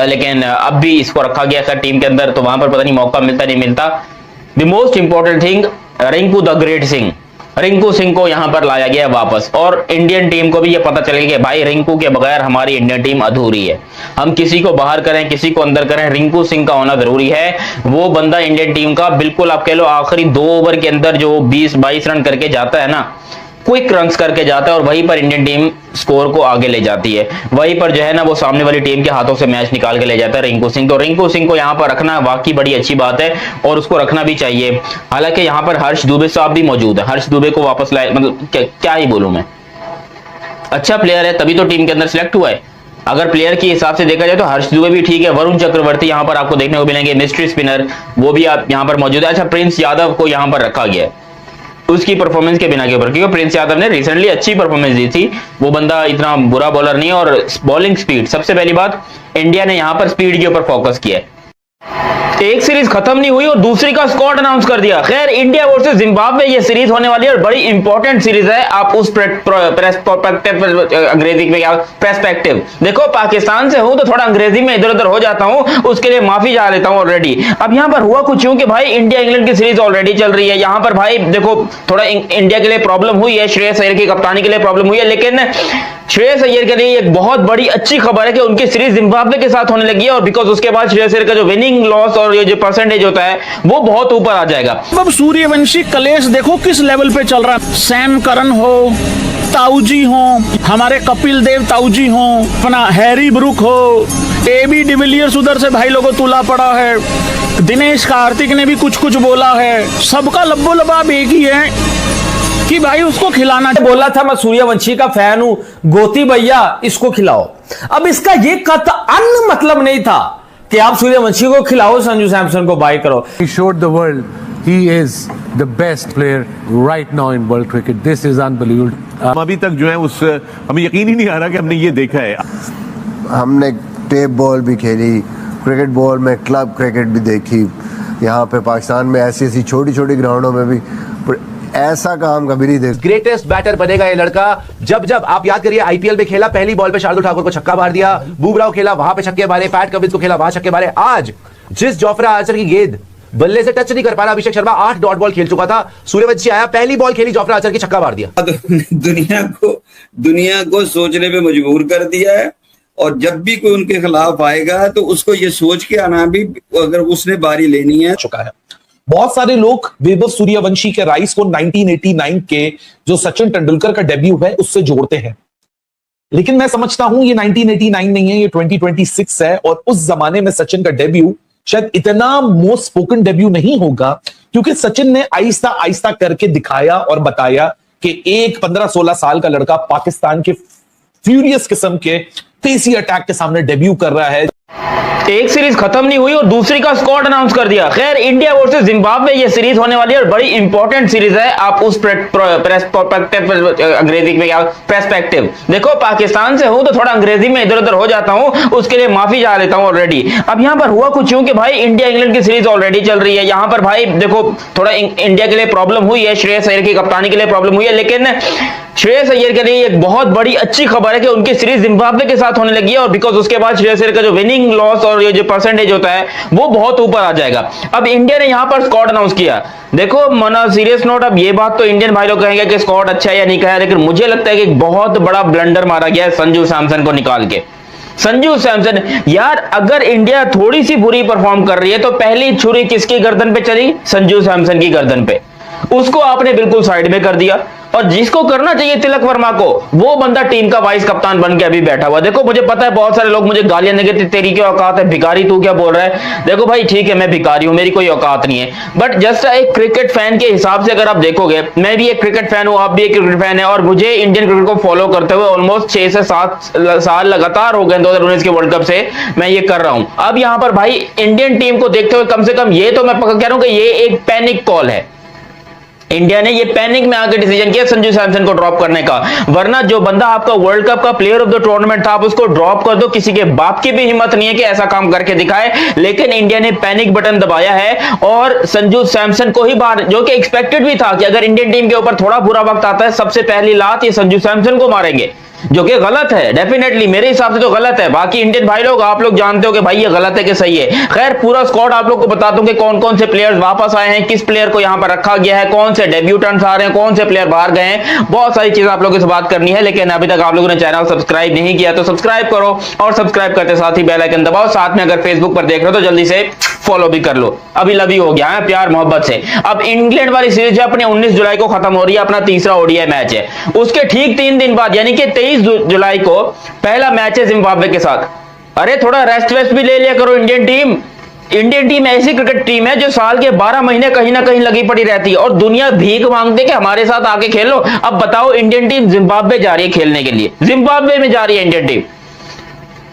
लेकिन अब भी इसको रखा गया था टीम के अंदर, तो वहां पर पता नहीं मौका मिलता नहीं मिलता। The most important thing, Rinku the great Singh, Rinku Singh को यहां पर लाया गया वापस, और इंडियन टीम को भी ये पता चल गया कि भाई रिंकू के बगैर हमारी इंडियन टीम अधूरी है। हम किसी को बाहर करें, किसी को अंदर करें, रिंकू सिंह का होना जरूरी है। वो बंदा इंडियन टीम का बिल्कुल आप कह लो आखिरी 2 ओवर के अंदर जो 20-22 रन करके जाता है ना, क्विक रन्स करके जाता है, और वहीं पर इंडियन टीम स्कोर को आगे ले जाती है। वहीं पर जो है ना वो सामने वाली टीम के हाथों से मैच निकाल के ले जाता है रिंकू सिंह। तो रिंकू सिंह को यहाँ पर रखना वाकई बड़ी अच्छी बात है, और उसको रखना भी चाहिए। हालांकि यहाँ पर हर्ष दुबे साहब भी मौजूद है, हर्ष दुबे को वापस लाए, मतलब क्या ही बोलूं मैं, अच्छा प्लेयर है तभी तो टीम के अंदर सिलेक्ट हुआ है। अगर प्लेयर के हिसाब से देखा जाए तो हर्ष दुबे भी ठीक है। वरुण चक्रवर्ती यहाँ पर आपको देखने को मिलेंगे, मिस्ट्री स्पिनर, वो भी आप यहाँ पर मौजूद है। अच्छा, प्रिंस यादव को यहाँ पर रखा गया है उसकी परफॉर्मेंस के बिना के ऊपर, क्योंकि प्रिंस यादव ने रिसेंटली अच्छी परफॉर्मेंस दी थी। वो बंदा इतना बुरा बॉलर नहीं है, और बॉलिंग स्पीड, सबसे पहली बात इंडिया ने यहां पर स्पीड के ऊपर फोकस किया है। एक सीरीज खत्म नहीं हुई और दूसरी का स्क्वाड अनाउंस कर दिया। खैर, इंडिया वर्सेस जिम्बाब्वे ये सीरीज होने वाली है और बड़ी इंपॉर्टेंट सीरीज है। आप उस अंग्रेजी में क्या पर्सपेक्टिव देखो, पाकिस्तान से हूं तो थोड़ा अंग्रेजी में इधर उधर हो जाता हूं, उसके लिए माफी चाह लेता हूं ऑलरेडी। अब यहां पर हुआ कुछ यूं कि भाई इंडिया इंग्लैंड की सीरीज ऑलरेडी चल रही है। यहां पर भाई देखो थोड़ा इंडिया के लिए प्रॉब्लम हुई है, श्रेयस अय्यर की कप्तानी के लिए प्रॉब्लम हुई है, लेकिन श्रेयस अय्यर के लिए एक बहुत बड़ी अच्छी खबर है कि उनकी सीरीज जिम्बाब्वे के साथ होने लगी है, और बिकॉज उसके बाद श्रेयस अय्यर का जो विनिंग लॉस और ये जो परसेंटेज होता है वो बहुत ऊपर आ जाएगा। अब सूर्यवंशी कलेश देखो किस लेवल पे चल रहा है। सैम करन हो, ताऊजी हो, हमारे कपिल देव ताऊजी हो, अपना हैरी ब्रुक हो, एबी डिविलियर्स उधर से भाई लोगों तुला पड़ा है, दिनेश कार्तिक ने भी कुछ कुछ बोला है। सबका लब्बो लबाब एक ही है कि भाई उसको खिलाना। बोला था मैं सूर्यवंशी का फैन हूं, गोती भैया इसको खिलाओ। अब इसका ये कतअन मतलब नहीं था कि आप सूर्यवंशी को खिलाओ, संजू सैमसन को बाय करो। He showed the world he is the best player right now in world cricket. This is unbelievable. हम अभी तक जो है उस हमें यकीन ही नहीं आ रहा कि हमने ये देखा है। हमने टेप बॉल भी खेली, क्रिकेट बॉल में क्लब क्रिकेट भी देखी। यहाँ पे पाकिस्तान में ऐसी ऐसी छोटी छोटी ग्राउंडों में भी, पर ऐसा काम कभी नहीं देखा। ग्रेटेस्ट बैटर बनेगा ये लड़का। जब जब आप याद करिए आईपीएल में खेला, पहली बॉल पे शार्दुल ठाकुर को छक्का मार दिया, बुमराह खेला वहां पे छक्के मारे, पैट कमिंस को खेला वहां छक्के मारे। आज जिस जोफ्रा आर्चर की गेंद बल्ले से टच नहीं कर पा रहा अभिषेक शर्मा 8 डॉट बॉल खेल चुका था, सूर्यवंशी आया, पहली बॉल खेली, जोफ्रा आर्चर की छक्का मार दिया। दुनिया को सोचने पे मजबूर कर दिया है, और जब भी कोई उनके खिलाफ आएगा तो उसको ये सोच के आना भी, अगर उसने बारी लेनी है। चुका है। बहुत सारे लोग वैभव सूर्यवंशी के राइज को 1989 के जो सचिन तेंदुलकर का डेब्यू है उससे जोड़ते हैं, लेकिन मैं समझता हूं ये 1989 नहीं है, ये 2026 है। और उस जमाने में सचिन का डेब्यू शायद इतना मोस्ट स्पोकन डेब्यू नहीं होगा, क्योंकि सचिन ने आहिस्ता आहिस्ता करके दिखाया और बताया कि एक 15-16 साल का लड़का पाकिस्तान के फ्यूरियस किस्म के तेजी अटैक के सामने डेब्यू कर रहा है। एक सीरीज खत्म नहीं हुई और दूसरी का स्क्वाड अनाउंस कर दिया। खैर, इंडिया वर्सेस जिम्बाब्वे ये सीरीज होने वाली है और बड़ी इंपॉर्टेंट सीरीज है। आप उस अंग्रेजी में क्या पर्सपेक्टिव देखो, पाकिस्तान से हूं तो थोड़ा अंग्रेजी में इधर उधर हो जाता हूं, उसके लिए माफी चाह लेता हूं ऑलरेडी। अब यहां पर हुआ कुछ यूं कि भाई इंडिया इंग्लैंड की सीरीज ऑलरेडी चल रही है। यहां पर भाई देखो थोड़ा इंडिया के लिए प्रॉब्लम हुई है, श्रेयस अय्यर की कप्तानी के लिए प्रॉब्लम हुई है, लेकिन श्रेयस अय्यर के लिए एक बहुत बड़ी अच्छी खबर है कि उनकी सीरीज जिम्बाब्वे के साथ होने लगी है, और बिकॉज उसके बाद श्रेयस अय्यर का जो विनिंग लॉस और ये जो परसेंटेज होता है वो बहुत ऊपर आ जाएगा। अब इंडिया ने यहां पर स्क्वाड अनाउंस किया। देखो मना सीरियस नोट, अब ये बात तो इंडियन भाई लोग कहेंगे कि स्क्वाड अच्छा है या नहीं कहा, लेकिन मुझे लगता है कि एक बहुत बड़ा ब्लंडर मारा गया है संजू सैमसन को निकाल के। संजू सैमसन यार, अगर इंडिया थोड़ी सी बुरी परफॉर्म कर रही है तो पहली छुरी किसकी गर्दन पे चली? संजू सैमसन की गर्दन पे। उसको आपने बिल्कुल साइड में कर दिया। और जिसको करना चाहिए तिलक वर्मा को, वो बंदा टीम का वाइस कप्तान बन के अभी बैठा हुआ। देखो मुझे पता है बहुत सारे लोग मुझे गालियां देंगे, तेरी क्या औकात है, भिखारी तू क्या बोल रहा है। देखो भाई ठीक है मैं भिखारी हूं, मेरी कोई औकात नहीं है, बट जस्ट एक क्रिकेट फैन के हिसाब से अगर आप देखोगे, मैं भी एक क्रिकेट फैन हूं, आप भी एक क्रिकेट फैन है, और मुझे इंडियन क्रिकेट को फॉलो करते हुए ऑलमोस्ट 6 से 7 साल लगातार हो गए 2019 के वर्ल्ड कप से मैं ये कर रहा हूं। अब यहां पर भाई इंडियन टीम को देखते हुए कम से कम ये तो मैं कह रहा हूं कि ये एक पैनिक कॉल है। इंडिया ने ये पैनिक में आकर डिसीजन किया संजू सैमसन को ड्रॉप करने का, वरना जो बंदा आपका वर्ल्ड कप का प्लेयर ऑफ द टूर्नामेंट था आप उसको ड्रॉप कर दो, किसी के बाप की भी हिम्मत नहीं है कि ऐसा काम करके दिखाए। लेकिन इंडिया ने पैनिक बटन दबाया है और संजू सैमसन को ही बाहर, जो कि एक्सपेक्टेड भी था कि अगर इंडियन टीम के ऊपर थोड़ा बुरा वक्त आता है सबसे पहली लात ये संजू सैमसन को मारेंगे, जो कि गलत है, डेफिनेटली मेरे हिसाब से तो गलत है। बाकी इंडियन भाई लोग आप लोग जानते हो कि भाई ये गलत है कि सही है। खैर पूरा स्क्वाड आप लोग को बता दूं कि कौन कौन से प्लेयर्स वापस आए हैं, किस प्लेयर को यहां पर रखा गया है, कौन से डेब्यूटेंट्स आ रहे हैं, कौन से प्लेयर बाहर गए हैं, बहुत सारी चीजें आप लोगों से बात करनी है। लेकिन अभी तक आप लोगों ने चैनल सब्सक्राइब नहीं किया तो सब्सक्राइब करो, और सब्सक्राइब करते साथ ही बेल आइकन दबाओ। साथ में अगर फेसबुक पर देख रहे हो तो जल्दी से फॉलो भी कर लो। अभी लव यू हो गया है प्यार मोहब्बत से। अब इंग्लैंड वाली सीरीज अपने 19 जुलाई को खत्म हो रही है, अपना तीसरा ओडीआई मैच है। उसके ठीक 3 दिन बाद यानी कि 23 जुलाई को पहला मैच है जिम्बाब्वे के साथ। अरे थोड़ा रेस्ट वेस्ट भी ले लिया करो इंडियन टीम। इंडियन टीम ऐसी क्रिकेट टीम है जो साल के 12 महीने कहीं ना कहीं लगी पड़ी रहती है, और दुनिया भीख मांगते कि हमारे साथ आके खेलो। अब बताओ इंडियन टीम जिम्बाब्वे जा रही है खेलने के लिए, जिम्बाब्वे में जा रही है इंडियन टीम।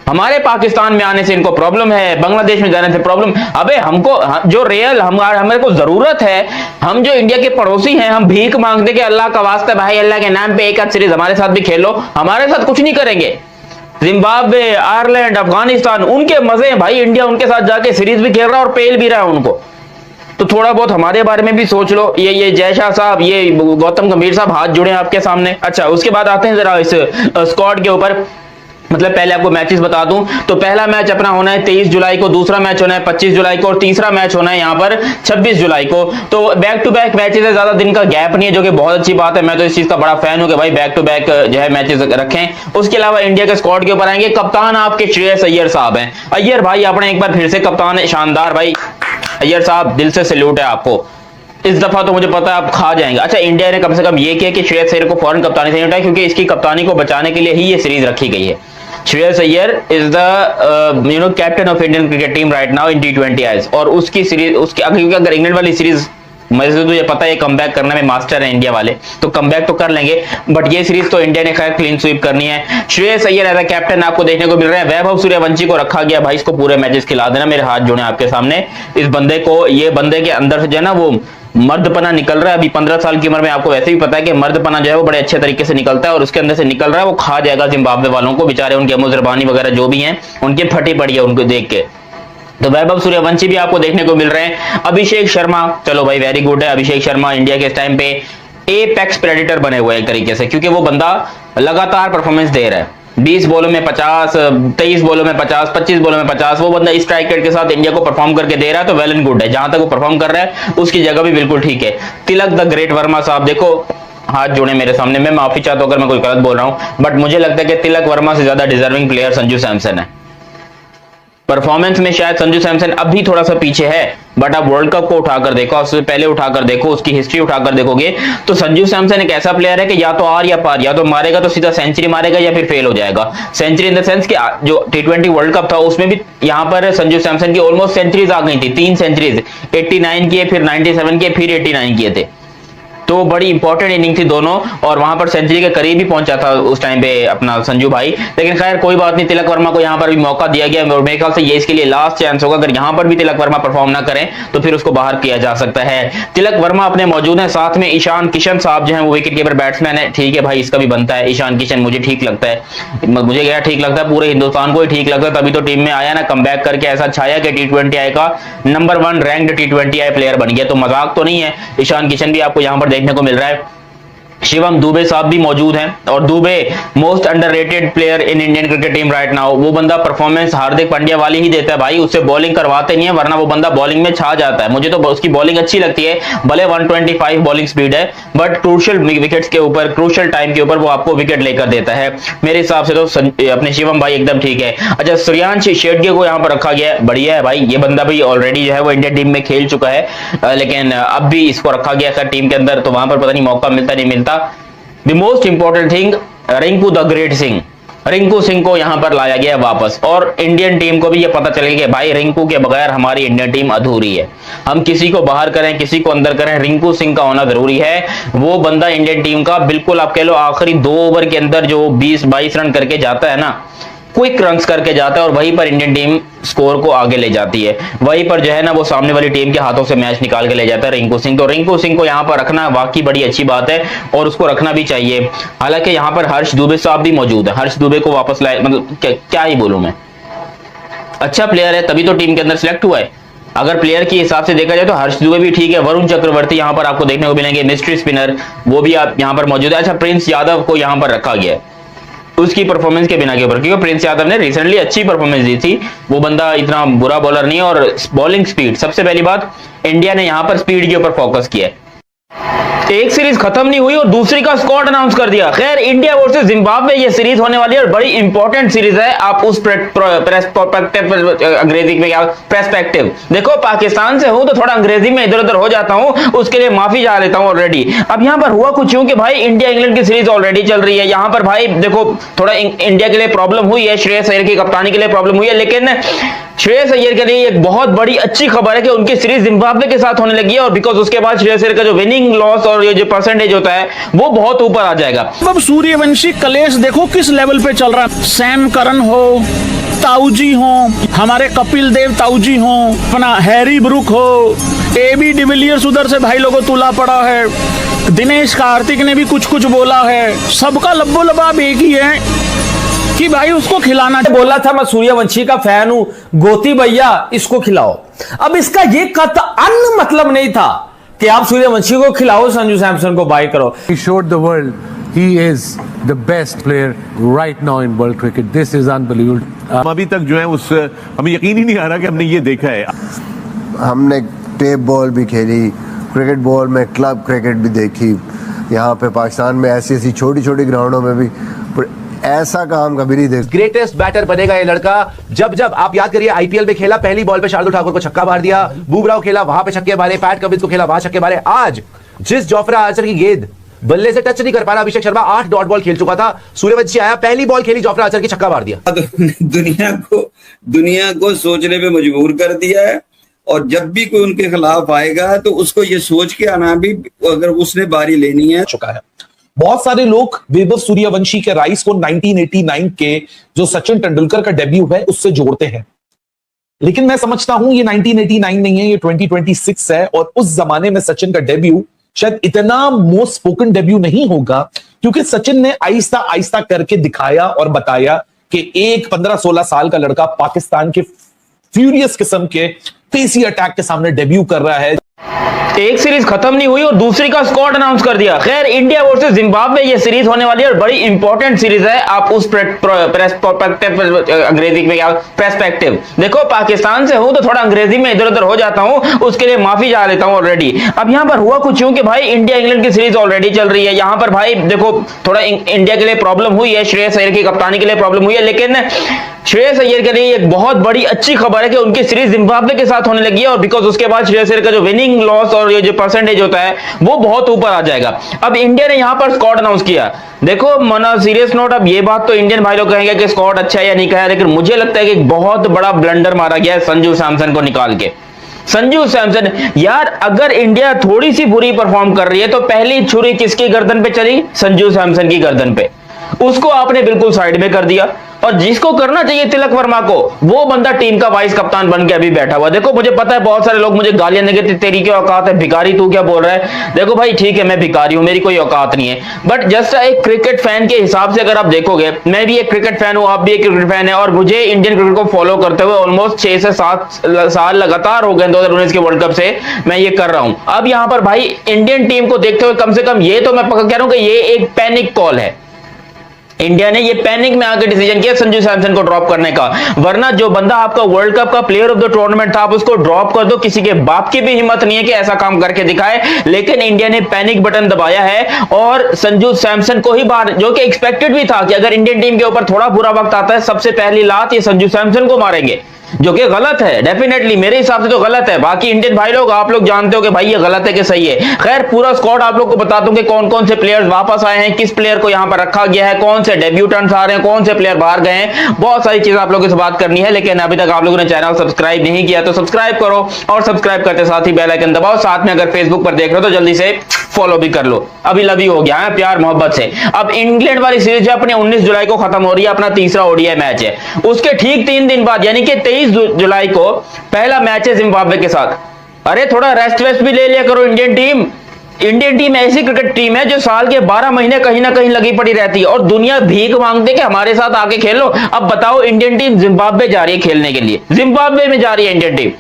हमारे पाकिस्तान में आने से इनको प्रॉब्लम है, बांग्लादेश में जाने से प्रॉब्लम। अबे हमको जो रियल हमारे को जरूरत है, हम जो इंडिया के पड़ोसी हैं, हम भीख मांगते कि अल्लाह का वास्ता भाई अल्लाह के नाम पे एक आध सीरीज हमारे साथ भी खेलो। हमारे साथ कुछ नहीं करेंगे। जिम्बाब्वे, आयरलैंड, अफगानिस्तान उनके मजे हैं भाई, इंडिया उनके साथ जाके सीरीज भी खेल रहा है और पेल भी रहा है उनको। तो थोड़ा बहुत हमारे बारे में भी सोच लो। ये जय शाह साहब, ये गौतम गंभीर साहब हाथ जुड़े हैं आपके सामने। अच्छा उसके बाद आते हैं जरा इस स्क्वाड के ऊपर। मतलब पहले आपको मैचेस बता दूं तो पहला मैच अपना होना है 23 जुलाई को, दूसरा मैच होना है 25 जुलाई को, और तीसरा मैच होना है यहाँ पर 26 जुलाई को। तो बैक टू बैक मैचेस है, ज्यादा दिन का गैप नहीं है, जो कि बहुत अच्छी बात है। मैं तो इस चीज का बड़ा फैन हूं कि भाई बैक टू बैक जो है मैचेस रखें। उसके अलावा इंडिया के स्क्वाड के ऊपर आएंगे। कप्तान आपके श्रेयस अय्यर साहब हैं। अय्यर भाई आपने एक बार फिर से कप्तान है, शानदार भाई। अय्यर साहब दिल से सैल्यूट है आपको, इस दफा तो मुझे पता है आप खा जाएंगे। अच्छा इंडिया ने कम से कम ये किया कि श्रेयस अय्यर को फौरन कप्तानी से नहीं हटाया, क्योंकि इसकी कप्तानी को बचाने के लिए ही ये सीरीज रखी गई है। Shreyas Iyer is the captain of Indian cricket team right now in T20 eyes, और उसकी सीरीज उसकी अगर इंग्लैंड वाली सीरीज मुझे तो ये पता है कमबैक करने में मास्टर है इंडिया वाले, तो कमबैक तो कर लेंगे, बट ये सीरीज तो इंडिया ने खैर क्लीन स्वीप करनी है। Shreyas Iyer as a captain आपको देखने को मिल रहा है। वैभव सूर्यवंशी को रखा गया, भाई इसको पूरे मैचेस खिला देना, मेरे हाथ जोड़े आपके सामने। इस बंदे को, ये बंदे के अंदर से जो है ना वो मर्दपना निकल रहा है। अभी 15 साल की उम्र में आपको वैसे भी पता है कि मर्दपना जो है वो बड़े अच्छे तरीके से निकलता है, और उसके अंदर से निकल रहा है, वो खा जाएगा जिम्बाब्वे वालों को। बेचारे उनके मुजरबानी वगैरह जो भी हैं उनकी फटी पड़ी है उनको देख के। तो वैभव सूर्यवंशी भी आपको देखने को मिल रहे हैं। अभिषेक शर्मा, चलो भाई वेरी गुड है। अभिषेक शर्मा इंडिया के इस टाइम पे एपेक्स प्रेडेटर बने हुए एक तरीके से, क्योंकि वो बंदा लगातार परफॉर्मेंस दे रहा है। 20 बॉलों में 50, 23 बॉलों में 50, 25 बॉलों में 50, वो बंदा इस स्ट्राइक रेट के साथ इंडिया को परफॉर्म करके दे रहा है, तो वेल एंड गुड है। जहां तक वो परफॉर्म कर रहा है उसकी जगह भी बिल्कुल ठीक है। तिलक द ग्रेट वर्मा साहब, देखो हाथ जोड़े मेरे सामने, मैं माफी चाहता हूं अगर मैं कोई गलत बोल रहा हूं, बट मुझे लगता है कि तिलक वर्मा से ज्यादा डिजर्विंग प्लेयर संजू सैमसन है। परफॉर्मेंस में शायद संजू सैमसन अभी थोड़ा सा पीछे है, बट आप वर्ल्ड कप को उठाकर देखो, उससे पहले उठाकर देखो, उसकी हिस्ट्री उठाकर देखोगे तो संजू सैमसन एक ऐसा प्लेयर है कि या तो आर या पार, या तो मारेगा तो सीधा सेंचुरी मारेगा या फिर फेल हो जाएगा। सेंचुरी इन द सेंस कि जो T20 वर्ल्ड कप था उसमें भी यहाँ पर संजू सैमसन की ऑलमोस्ट सेंचुरीज आ गई थी, 3 सेंचुरीज, 89 किए, फिर 97 किए, फिर 89 किए थे। तो बड़ी इंपॉर्टेंट इनिंग थी दोनों, और वहां पर सेंचुरी के करीब ही पहुंचा था उस टाइम पे अपना संजू भाई। लेकिन खैर कोई बात नहीं, तिलक वर्मा को यहां पर भी मौका दिया गया, और मेरे ख्याल से ये इसके लिए लास्ट चांस होगा। अगर यहां पर भी तिलक वर्मा परफॉर्म ना करें तो फिर उसको बाहर किया जा सकता है। तिलक वर्मा अपने मौजूद है, साथ में ईशान किशन साहब जो है वो विकेट कीपर बैट्समैन है। ठीक है भाई, इसका भी बनता है। ईशान किशन मुझे ठीक लगता है, मुझे क्या ठीक लगता है, पूरे हिंदुस्तान को ही ठीक लगता है, तभी तो टीम में आया ना, कमबैक करके ऐसा छाया कि T20 आई का नंबर 1 रैंक्ड T20 आई प्लेयर बन गया। तो मजाक तो नहीं है, ईशान किशन भी आपको यहाँ पर देखने को मिल रहा है। शिवम दुबे साहब भी मौजूद हैं और Dubey most underrated player in Indian cricket team right now. वो बंदा परफॉर्मेंस हार्दिक पांड्या वाली ही देता है भाई, उससे बॉलिंग करवाते नहीं है, वरना वो बंदा बॉलिंग में छा जाता है। मुझे तो उसकी बॉलिंग अच्छी लगती है, भले 125 बॉलिंग स्पीड है, बट क्रूशियल विकेट्स के ऊपर, क्रूशियल टाइम के ऊपर वो आपको विकेट लेकर देता है। मेरे हिसाब से तो अपने शिवम भाई एकदम ठीक है। अच्छा, श्रेयांश शेट्टी को यहाँ पर रखा गया है, बढ़िया है भाई। ये बंदा भी ऑलरेडी जो है वो इंडियन टीम में खेल चुका है, लेकिन अब भी इसको रखा गया था टीम के अंदर, तो वहां पर पता नहीं मौका मिलता नहीं मिलता। The most important thing, Rinku the great Singh, Rinku Singh को यहां पर लाया गया वापस, और इंडियन टीम को भी ये पता चल गया कि भाई रिंकू के बगैर हमारी इंडियन टीम अधूरी है। हम किसी को बाहर करें, किसी को अंदर करें, रिंकू सिंह का होना जरूरी है। वो बंदा इंडियन टीम का बिल्कुल आप कह लो आखिरी 2 ओवर के अंदर जो 20-22 रन करके जाता है ना, क्विक रन्स करके जाता है, और वहीं पर इंडियन टीम स्कोर को आगे ले जाती है। वहीं पर जो है ना वो सामने वाली टीम के हाथों से मैच निकाल के ले जाता है रिंकू सिंह। तो रिंकू सिंह को यहाँ पर रखना वाकई बड़ी अच्छी बात है, और उसको रखना भी चाहिए। हालांकि यहाँ पर हर्ष दुबे साहब भी मौजूद है, हर्ष दुबे को वापस लाए, मतलब क्या ही बोलूं मैं, अच्छा प्लेयर है तभी तो टीम के अंदर सिलेक्ट हुआ है। अगर प्लेयर के हिसाब से देखा जाए तो हर्ष दुबे भी ठीक है। वरुण चक्रवर्ती यहाँ पर आपको देखने को मिलेंगे, मिस्ट्री स्पिनर, वो भी आप यहाँ पर मौजूद है। अच्छा, प्रिंस यादव को यहाँ पर रखा गया है उसकी परफॉर्मेंस के बिना के ऊपर, क्योंकि प्रिंस यादव ने रिसेंटली अच्छी परफॉर्मेंस दी थी। वो बंदा इतना बुरा बॉलर नहीं है, और बॉलिंग स्पीड, सबसे पहली बात इंडिया ने यहां पर स्पीड के ऊपर फोकस किया है। एक सीरीज खत्म नहीं हुई और दूसरी का स्क्वाड अनाउंस कर दिया। खैर, इंडिया वर्सेस जिम्बाब्वे ये सीरीज होने वाली है और बड़ी इंपॉर्टेंट सीरीज है। आप उस अंग्रेजी में क्या पर्सपेक्टिव देखो, पाकिस्तान से हूं तो थोड़ा अंग्रेजी में इधर उधर हो जाता हूं, उसके लिए माफी चाह लेता हूं ऑलरेडी। अब यहां पर हुआ कुछ यूं कि भाई इंडिया इंग्लैंड की सीरीज ऑलरेडी चल रही है। यहां पर भाई देखो थोड़ा इंडिया के लिए प्रॉब्लम हुई है, श्रेयस अय्यर की कप्तानी के लिए प्रॉब्लम हुई है, लेकिन श्रेयस अय्यर के लिए एक बहुत बड़ी अच्छी खबर है कि उनकी सीरीज जिम्बाब्वे के साथ होने लगी है, और बिकॉज उसके बाद श्रेयस अय्यर का जो विनिंग लॉस और ये जो परसेंटेज होता है वो बहुत ऊपर आ जाएगा। अब सूर्यवंशी कलेश देखो किस लेवल पे चल रहा है। सैम करन हो, ताऊजी हो, हमारे कपिल देव ताऊजी हो, अपना हैरी ब्रुक हो, एबी डिविलियर्स उधर से भाई लोगों तुला पड़ा है, दिनेश कार्तिक ने भी कुछ कुछ बोला है। सबका लब्बो लबाब एक ही है कि भाई उसको खिलाना। बोला था मैं सूर्यवंशी का फैन हूं, गोती भैया इसको खिलाओ। अब इसका ये कतई मतलब नहीं था कि आप सूर्यवंशी को खिलाओ, संजू सैमसन को बाय करो। He showed the world he is the best player right now in world cricket. This is unbelievable. हम अभी तक जो है उस हमें यकीन ही नहीं आ रहा कि हमने ये देखा है। हमने टेप बॉल भी खेली, क्रिकेट बॉल में क्लब क्रिकेट भी देखी। यहाँ पे पाकिस्तान में ऐसी ऐसी छोटी छोटी ग्राउंडों में भी ऐसा काम कभी नहीं देखा। ग्रेटेस्ट बैटर बनेगा ये लड़का। जब जब आप याद करिए आईपीएल में खेला, पहली बॉल पे शार्दुल ठाकुर को छक्का मार दिया, बुमराह खेला वहां पे छक्के मारे, पैट कमिंस को खेला वहां छक्के मारे। आज जिस जोफ्रा आर्चर की गेंद बल्ले से टच नहीं कर पा रहा अभिषेक शर्मा 8 डॉट बॉल खेल चुका था, सूर्यवंशी आया, पहली बॉल खेली, जोफ्रा आर्चर की छक्का मार दिया। दुनिया को सोचने पे मजबूर कर दिया है, और जब भी कोई उनके खिलाफ आएगा तो उसको ये सोच के आना भी, अगर उसने बारी लेनी है। चुका है। बहुत सारे लोग वैभव सूर्यवंशी के राइज को 1989 के जो सचिन तेंदुलकर का डेब्यू है उससे जोड़ते हैं, लेकिन मैं समझता हूं ये 1989 नहीं है, ये 2026 है। और उस जमाने में सचिन का डेब्यू शायद इतना मोस्ट स्पोकन डेब्यू नहीं होगा, क्योंकि सचिन ने आहिस्ता आहिस्ता करके दिखाया और बताया कि एक 15-16 साल का लड़का पाकिस्तान के फ्यूरियस किस्म के पेसी अटैक के सामने डेब्यू कर रहा है। एक सीरीज खत्म नहीं हुई और दूसरी का स्क्वाड अनाउंस कर दिया। खैर, इंडिया वर्सेस जिम्बाब्वे ये सीरीज होने वाली है और बड़ी इंपॉर्टेंट सीरीज है। आप उस अंग्रेजी में क्या पर्सपेक्टिव देखो, पाकिस्तान से हूं तो थोड़ा अंग्रेजी में इधर उधर हो जाता हूं, उसके लिए माफी चाह लेता हूं ऑलरेडी। अब यहां पर हुआ कुछ यूं कि भाई इंडिया इंग्लैंड की सीरीज ऑलरेडी चल रही है। यहां पर भाई देखो थोड़ा इंडिया के लिए प्रॉब्लम हुई है, श्रेयस अय्यर की कप्तानी के लिए प्रॉब्लम हुई है, लेकिन श्रेयस अय्यर के लिए एक बहुत बड़ी अच्छी खबर है कि उनकी सीरीज जिम्बाब्वे के साथ होने लगी है, और बिकॉज उसके बाद श्रेयस अय्यर का जो विनिंग लॉस और ये जो परसेंटेज होता है वो बहुत ऊपर आ जाएगा। अब इंडिया ने यहां पर स्क्वाड अनाउंस किया। देखो मना सीरियस नोट, अब ये बात तो इंडियन भाई लोग कहेंगे कि स्क्वाड अच्छा है या नहीं कहा, लेकिन मुझे लगता है कि एक बहुत बड़ा ब्लंडर मारा गया है संजू सैमसन को निकाल के। संजू सैमसन यार, अगर इंडिया थोड़ी सी बुरी परफॉर्म कर रही है तो पहली छुरी किसकी गर्दन पे चली? संजू सैमसन की गर्दन पे। उसको आपने बिल्कुल साइड में कर दिया। और जिसको करना चाहिए तिलक वर्मा को, वो बंदा टीम का वाइस कप्तान बन के अभी बैठा हुआ। देखो मुझे पता है बहुत सारे लोग मुझे गालियां देंगे, तेरी क्या औकात है, भिखारी तू क्या बोल रहा है। देखो भाई ठीक है, मैं भिखारी हूं, मेरी कोई औकात नहीं है, बट जस्ट एक क्रिकेट फैन के हिसाब से अगर आप देखोगे, मैं भी एक क्रिकेट फैन हूं, आप भी एक क्रिकेट फैन है, और मुझे इंडियन क्रिकेट को फॉलो करते हुए ऑलमोस्ट 6 से 7 साल लगातार हो गए 2019 के वर्ल्ड कप से मैं ये कर रहा हूं। अब यहां पर भाई इंडियन टीम को देखते हुए कम से कम ये तो मैं पक्का कह रहा हूं कि ये एक पैनिक कॉल है। इंडिया ने ये पैनिक में आकर डिसीजन किया संजू सैमसन को ड्रॉप करने का, वरना जो बंदा आपका वर्ल्ड कप का प्लेयर ऑफ द टूर्नामेंट था, आप उसको ड्रॉप कर दो, किसी के बाप की भी हिम्मत नहीं है कि ऐसा काम करके दिखाए। लेकिन इंडिया ने पैनिक बटन दबाया है और संजू सैमसन को ही बाहर, जो कि एक्सपेक्टेड भी था कि अगर इंडियन टीम के ऊपर थोड़ा बुरा वक्त आता है, सबसे पहली लात ये संजू सैमसन को मारेंगे, जो कि गलत है। डेफिनेटली मेरे हिसाब से तो गलत है। बाकी इंडियन भाई लोग आप लोग जानते हो कि भाई ये गलत है कि सही है। खैर पूरा स्क्वाड आप लोग को बता दूं कि कौन कौन से प्लेयर्स वापस आए हैं, किस प्लेयर को यहां पर रखा गया है, कौन से डेब्यूटेंट्स आ रहे हैं, कौन से प्लेयर बाहर गए हैं, बहुत सारी चीजें आप लोगों से बात करनी है। लेकिन अभी तक आप लोगों ने चैनल सब्सक्राइब नहीं किया तो सब्सक्राइब करो, और सब्सक्राइब करते साथ ही बेल आइकन दबाओ। साथ में अगर फेसबुक पर देख रहे हो तो जल्दी से फॉलो भी कर लो। अभी लवी हो गया है प्यार मोहब्बत से। अब इंग्लैंड वाली सीरीज अपने 19 जुलाई को खत्म हो रही है, अपना तीसरा ओडीआई मैच है। उसके ठीक 3 दिन बाद यानी कि 23 जुलाई को पहला मैच है जिम्बाब्वे के साथ। अरे थोड़ा रेस्ट वेस्ट भी ले लिया करो इंडियन टीम। इंडियन टीम ऐसी क्रिकेट टीम है जो साल के 12 महीने कहीं ना कहीं लगी पड़ी रहती है, और दुनिया भीख मांगते कि हमारे साथ आके खेलो। अब बताओ इंडियन टीम जिम्बाब्वे जा रही है खेलने के लिए, जिम्बाब्वे में जा रही है इंडियन टीम।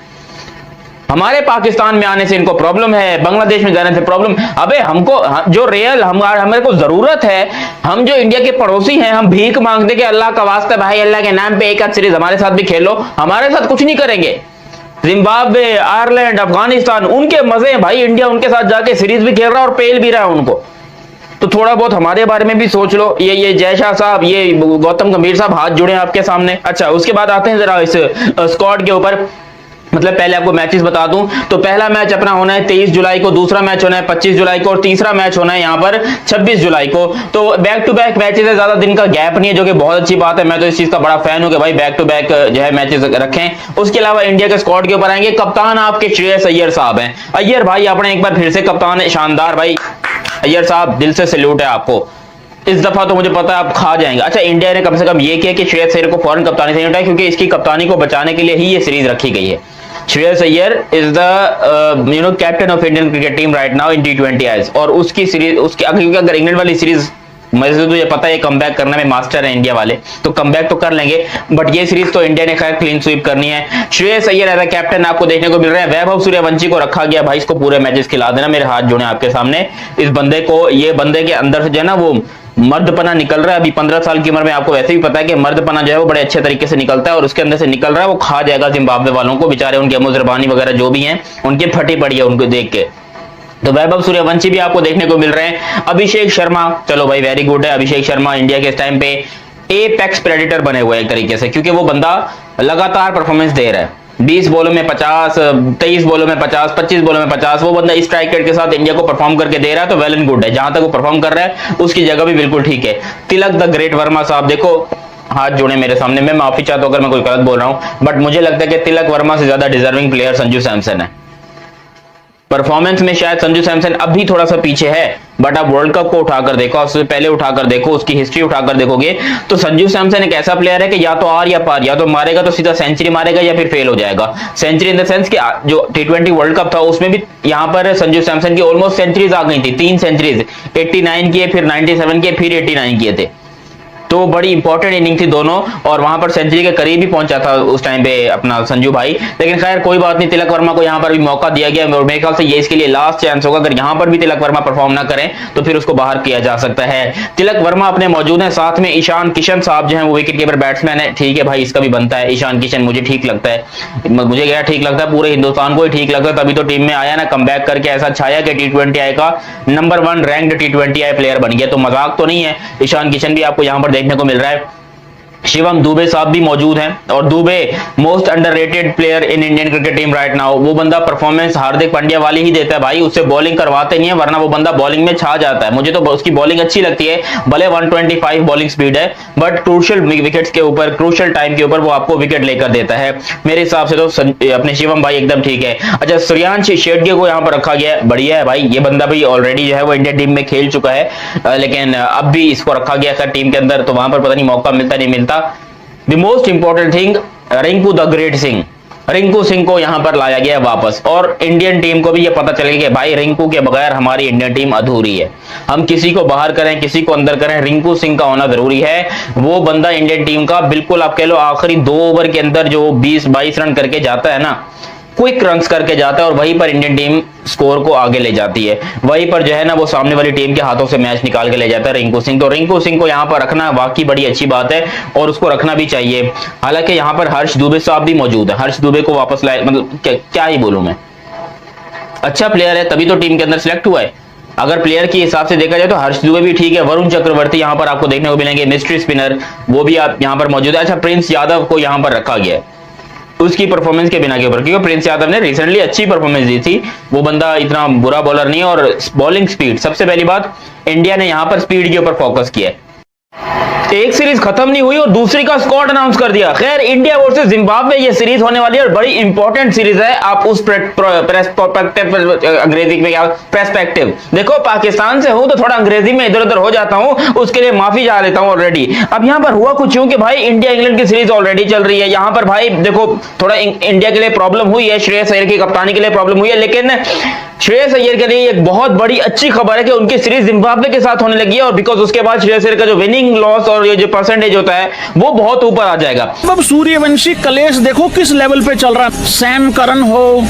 हमारे पाकिस्तान में आने से इनको प्रॉब्लम है, बांग्लादेश में जाने से प्रॉब्लम। अबे हमको जो रियल हमारे को जरूरत है, हम जो इंडिया के पड़ोसी हैं, हम भीख मांगते कि अल्लाह का वास्ता भाई, अल्लाह के नाम पे एक आध सीरीज हमारे साथ भी खेलो। हमारे साथ कुछ नहीं करेंगे। जिम्बाब्वे, आयरलैंड, अफगानिस्तान, उनके मजे हैं भाई। इंडिया उनके साथ जाके सीरीज भी खेल रहा है और पेल भी रहा है उनको। तो थोड़ा बहुत हमारे बारे में भी सोच लो। ये जय शाह साहब, ये गौतम गंभीर साहब हाथ जुड़े हैं आपके सामने। अच्छा उसके बाद आते हैं जरा इस स्क्वाड के ऊपर। मतलब पहले आपको मैचेस बता दूं तो पहला मैच अपना होना है 23 जुलाई को, दूसरा मैच होना है 25 जुलाई को, और तीसरा मैच होना है यहाँ पर 26 जुलाई को। तो बैक टू बैक मैचेस है, ज्यादा दिन का गैप नहीं है, जो कि बहुत अच्छी बात है। मैं तो इस चीज का बड़ा फैन हूं कि भाई बैक टू बैक जो है मैचेस रखें। उसके अलावा इंडिया के स्क्वाड के ऊपर आएंगे। कप्तान आपके श्रेयस अय्यर साहब हैं। अय्यर भाई आपने एक बार फिर से कप्तान है, शानदार भाई। अय्यर साहब दिल से सैल्यूट है आपको। इस दफा तो मुझे पता है आप खा जाएंगे। अच्छा इंडिया ने कम से कम ये किया कि श्रेयस अय्यर को फौरन कप्तानी से नहीं हटाया, क्योंकि इसकी कप्तानी को बचाने के लिए ही ये सीरीज रखी गई है। Shreyas Iyer is the captain of Indian cricket team right now in T20 eyes, और उसकी सीरीज उसकी अगर इंग्लैंड वाली सीरीज, मुझे तो ये पता है कमबैक करने में मास्टर है इंडिया वाले, तो कमबैक तो कर लेंगे, बट ये सीरीज तो इंडिया ने खैर क्लीन स्वीप करनी है। Shreyas Iyer as a captain आपको देखने को मिल रहा है। वैभव सूर्यवंशी को रखा गया, भाई इसको पूरे मैचेस खिला देना, मेरे हाथ जोड़े आपके सामने। इस बंदे को, ये बंदे के अंदर से जो है ना वो मर्दपना निकल रहा है। अभी 15 साल की उम्र में आपको वैसे भी पता है कि मर्दपना जो है वो बड़े अच्छे तरीके से निकलता है, और उसके अंदर से निकल रहा है, वो खा जाएगा जिम्बाब्वे वालों को। बेचारे उनके मुजरबानी वगैरह जो भी हैं उनकी फटी पड़ी है उनको देख के। तो वैभव सूर्यवंशी भी आपको देखने को मिल रहे हैं। अभिषेक शर्मा, चलो भाई वेरी गुड है। अभिषेक शर्मा इंडिया के इस टाइम पे एपेक्स प्रेडेटर बने हुए हैं एक तरीके से, क्योंकि वो बंदा लगातार परफॉर्मेंस दे रहा है। 20 बॉलों में 50, 23 बॉलों में 50, 25 बॉलों में 50, वो बंदा स्ट्राइक रेट के साथ इंडिया को परफॉर्म करके दे रहा है, तो वेल एंड गुड है। जहां तक वो परफॉर्म कर रहा है उसकी जगह भी बिल्कुल ठीक है। तिलक द ग्रेट वर्मा साहब, देखो हाथ जोड़े मेरे सामने, मैं माफी चाहता हूं अगर मैं कोई गलत बोल रहा हूं, बट मुझे लगता है कि तिलक वर्मा से ज्यादा डिजर्विंग प्लेयर संजू सैमसन है। परफॉर्मेंस में शायद संजू सैमसन अभी थोड़ा सा पीछे है, बट आप वर्ल्ड कप को उठाकर देखो, उससे पहले उठाकर देखो, उसकी हिस्ट्री उठाकर देखोगे तो संजू सैमसन एक ऐसा प्लेयर है कि या तो आर या पार, या तो मारेगा तो सीधा सेंचुरी मारेगा या फिर फेल हो जाएगा। सेंचुरी इन द सेंस कि जो T20 वर्ल्ड कप था उसमें भी यहाँ पर संजू सैमसन की ऑलमोस्ट सेंचुरीज आ गई थी, 3 सेंचुरीज, 89 किए, फिर 97 किए, फिर 89 किए थे। तो बड़ी इंपॉर्टेंट इनिंग थी दोनों, और वहां पर सेंचुरी के करीब ही पहुंचा था उस टाइम पे अपना संजू भाई। लेकिन खैर कोई बात नहीं, तिलक वर्मा को यहाँ पर भी मौका दिया गया, और मेरे ख्याल से ये इसके लिए लास्ट चांस होगा। अगर यहाँ पर भी तिलक वर्मा परफॉर्म ना करें तो फिर उसको बाहर किया जा सकता है। तिलक वर्मा अपने मौजूद हैं, साथ में ईशान किशन साहब जो है वो विकेट कीपर बैट्समैन है। ठीक है भाई, इसका भी बनता है। ईशान किशन मुझे ठीक लगता है, मुझे क्या ठीक लगता है, पूरे हिंदुस्तान को ही ठीक लगता है, तभी तो टीम में आया ना, कमबैक करके ऐसा छाया कि T20 आई का नंबर 1 रैंक्ड T20 आई प्लेयर बन गया। तो मजाक तो नहीं है। ईशान किशन भी आपको यहाँ पर देखने को मिल रहा है। शिवम दुबे साहब भी मौजूद हैं और Dubey most underrated player in Indian cricket team right now. वो बंदा परफॉर्मेंस हार्दिक पांड्या वाली ही देता है भाई, उससे बॉलिंग करवाते नहीं है, वरना वो बंदा बॉलिंग में छा जाता है। मुझे तो उसकी बॉलिंग अच्छी लगती है, भले 125 बॉलिंग स्पीड है, बट क्रूशियल विकेट्स के ऊपर, क्रूशियल टाइम के ऊपर वो आपको विकेट लेकर देता है। मेरे हिसाब से तो अपने शिवम भाई एकदम ठीक है। अच्छा, सूर्यांश शेट्टी को यहाँ पर रखा गया है, बढ़िया है भाई, ये बंदा भी ऑलरेडी जो है वो इंडियन टीम में खेल चुका है, लेकिन अब भी इसको रखा गया था टीम के अंदर, तो वहां पर पता नहीं मौका मिलता नहीं मिलता। The most important thing, Rinku the great Singh, Rinku Singh को यहां पर लाया गया है वापस, और इंडियन टीम को भी ये पता चलेगा कि भाई रिंकू के बगैर हमारी इंडियन टीम अधूरी है। हम किसी को बाहर करें, किसी को अंदर करें, रिंकू सिंह का होना जरूरी है। वो बंदा इंडियन टीम का बिल्कुल आप कह लो आखिरी 2 ओवर के अंदर जो 20-22 रन करके जाता है ना, क्विक रन्स करके जाता है, और वहीं पर इंडियन टीम स्कोर को आगे ले जाती है, वहीं पर जो है ना वो सामने वाली टीम के हाथों से मैच निकाल के ले जाता है रिंकू सिंह। तो रिंकू सिंह को यहां पर रखना वाकई बड़ी अच्छी बात है और उसको रखना भी चाहिए। हालांकि यहां पर हर्ष दुबे साहब भी मौजूद है, हर्ष दुबे को वापस लाए, मतलब क्या ही बोलूं मैं, अच्छा प्लेयर है तभी तो टीम के अंदर सिलेक्ट हुआ है। अगर प्लेयर के हिसाब से देखा जाए तो हर्ष दुबे भी ठीक है। वरुण चक्रवर्ती यहां पर आपको देखने को मिलेंगे, मिस्ट्री स्पिनर, वो भी आप यहां पर मौजूद है। अच्छा, प्रिंस यादव को यहां पर रखा गया है उसकी परफॉर्मेंस के बिना के ऊपर, क्योंकि प्रिंस यादव ने रिसेंटली अच्छी परफॉर्मेंस दी थी, वो बंदा इतना बुरा बॉलर नहीं है। और बॉलिंग स्पीड, सबसे पहली बात, इंडिया ने यहां पर स्पीड के ऊपर फोकस किया है। एक सीरीज खत्म नहीं हुई और दूसरी का स्क्वाड अनाउंस कर दिया। खैर, इंडिया वर्सेस जिम्बाब्वे ये सीरीज होने वाली है और बड़ी इंपॉर्टेंट सीरीज है। आप उस अंग्रेजी में क्या पर्सपेक्टिव देखो, पाकिस्तान से हूं तो थोड़ा अंग्रेजी में इधर उधर हो जाता हूं, उसके लिए माफी चाह लेता हूं ऑलरेडी। अब यहां पर हुआ कुछ यूं कि भाई इंडिया इंग्लैंड की सीरीज ऑलरेडी चल रही है। यहां पर भाई देखो थोड़ा इंडिया के लिए प्रॉब्लम हुई है, श्रेयस अय्यर की कप्तानी के लिए प्रॉब्लम हुई है, लेकिन श्रेयस अय्यर के लिए एक बहुत बड़ी अच्छी खबर है कि उनकी सीरीज जिम्बाब्वे के साथ होने लगी है, और बिकॉज उसके बाद श्रेयस अय्यर का जो विनिंग लॉस और ये जो परसेंटेज होता है वो बहुत ऊपर आ जाएगा। अब सूर्यवंशी कलेश देखो किस लेवल पे चल रहा है। सैम करन हो,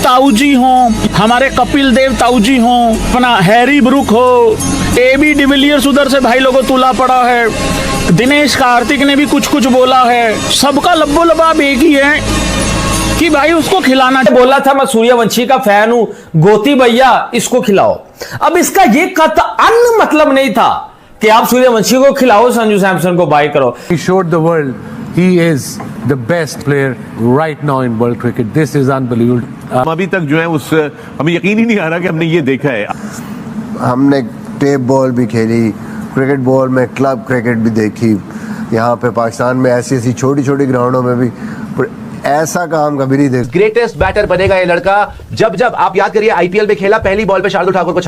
ताऊजी हो, हमारे कपिल देव ताऊजी हो, अपना हैरी ब्रुक हो, एबी डिविलियर्स उधर से भाई लोगों तुला पड़ा है, दिनेश कार्तिक ने भी कुछ बोला है। सबका लब्बो लबाब एक ही है कि भाई उसको खिलाना। बोला था मैं सूर्यवंशी का फैन हूं, गोती भैया इसको खिलाओ। अब इसका ये कतई मतलब नहीं था कि आप सूर्यवंशी को खिलाओ, संजू सैमसन को बाय करो। He showed the world he is the best player right now in world cricket. This is unbelievable. हम अभी तक जो है उस हमें यकीन ही नहीं आ रहा कि हमने ये देखा है। हमने टेप बॉल भी खेली, क्रिकेट बॉल में क्लब क्रिकेट भी देखी। यहाँ पे पाकिस्तान में ऐसी छोटी छोटी ग्राउंडों में भी ऐसा काम कभी नहीं देखा। ग्रेटेस्ट बैटर बनेगा ये लड़का जब आप याद करिए आईपीएल में खेला, पहली बॉल पे शार्दुल ठाकुर को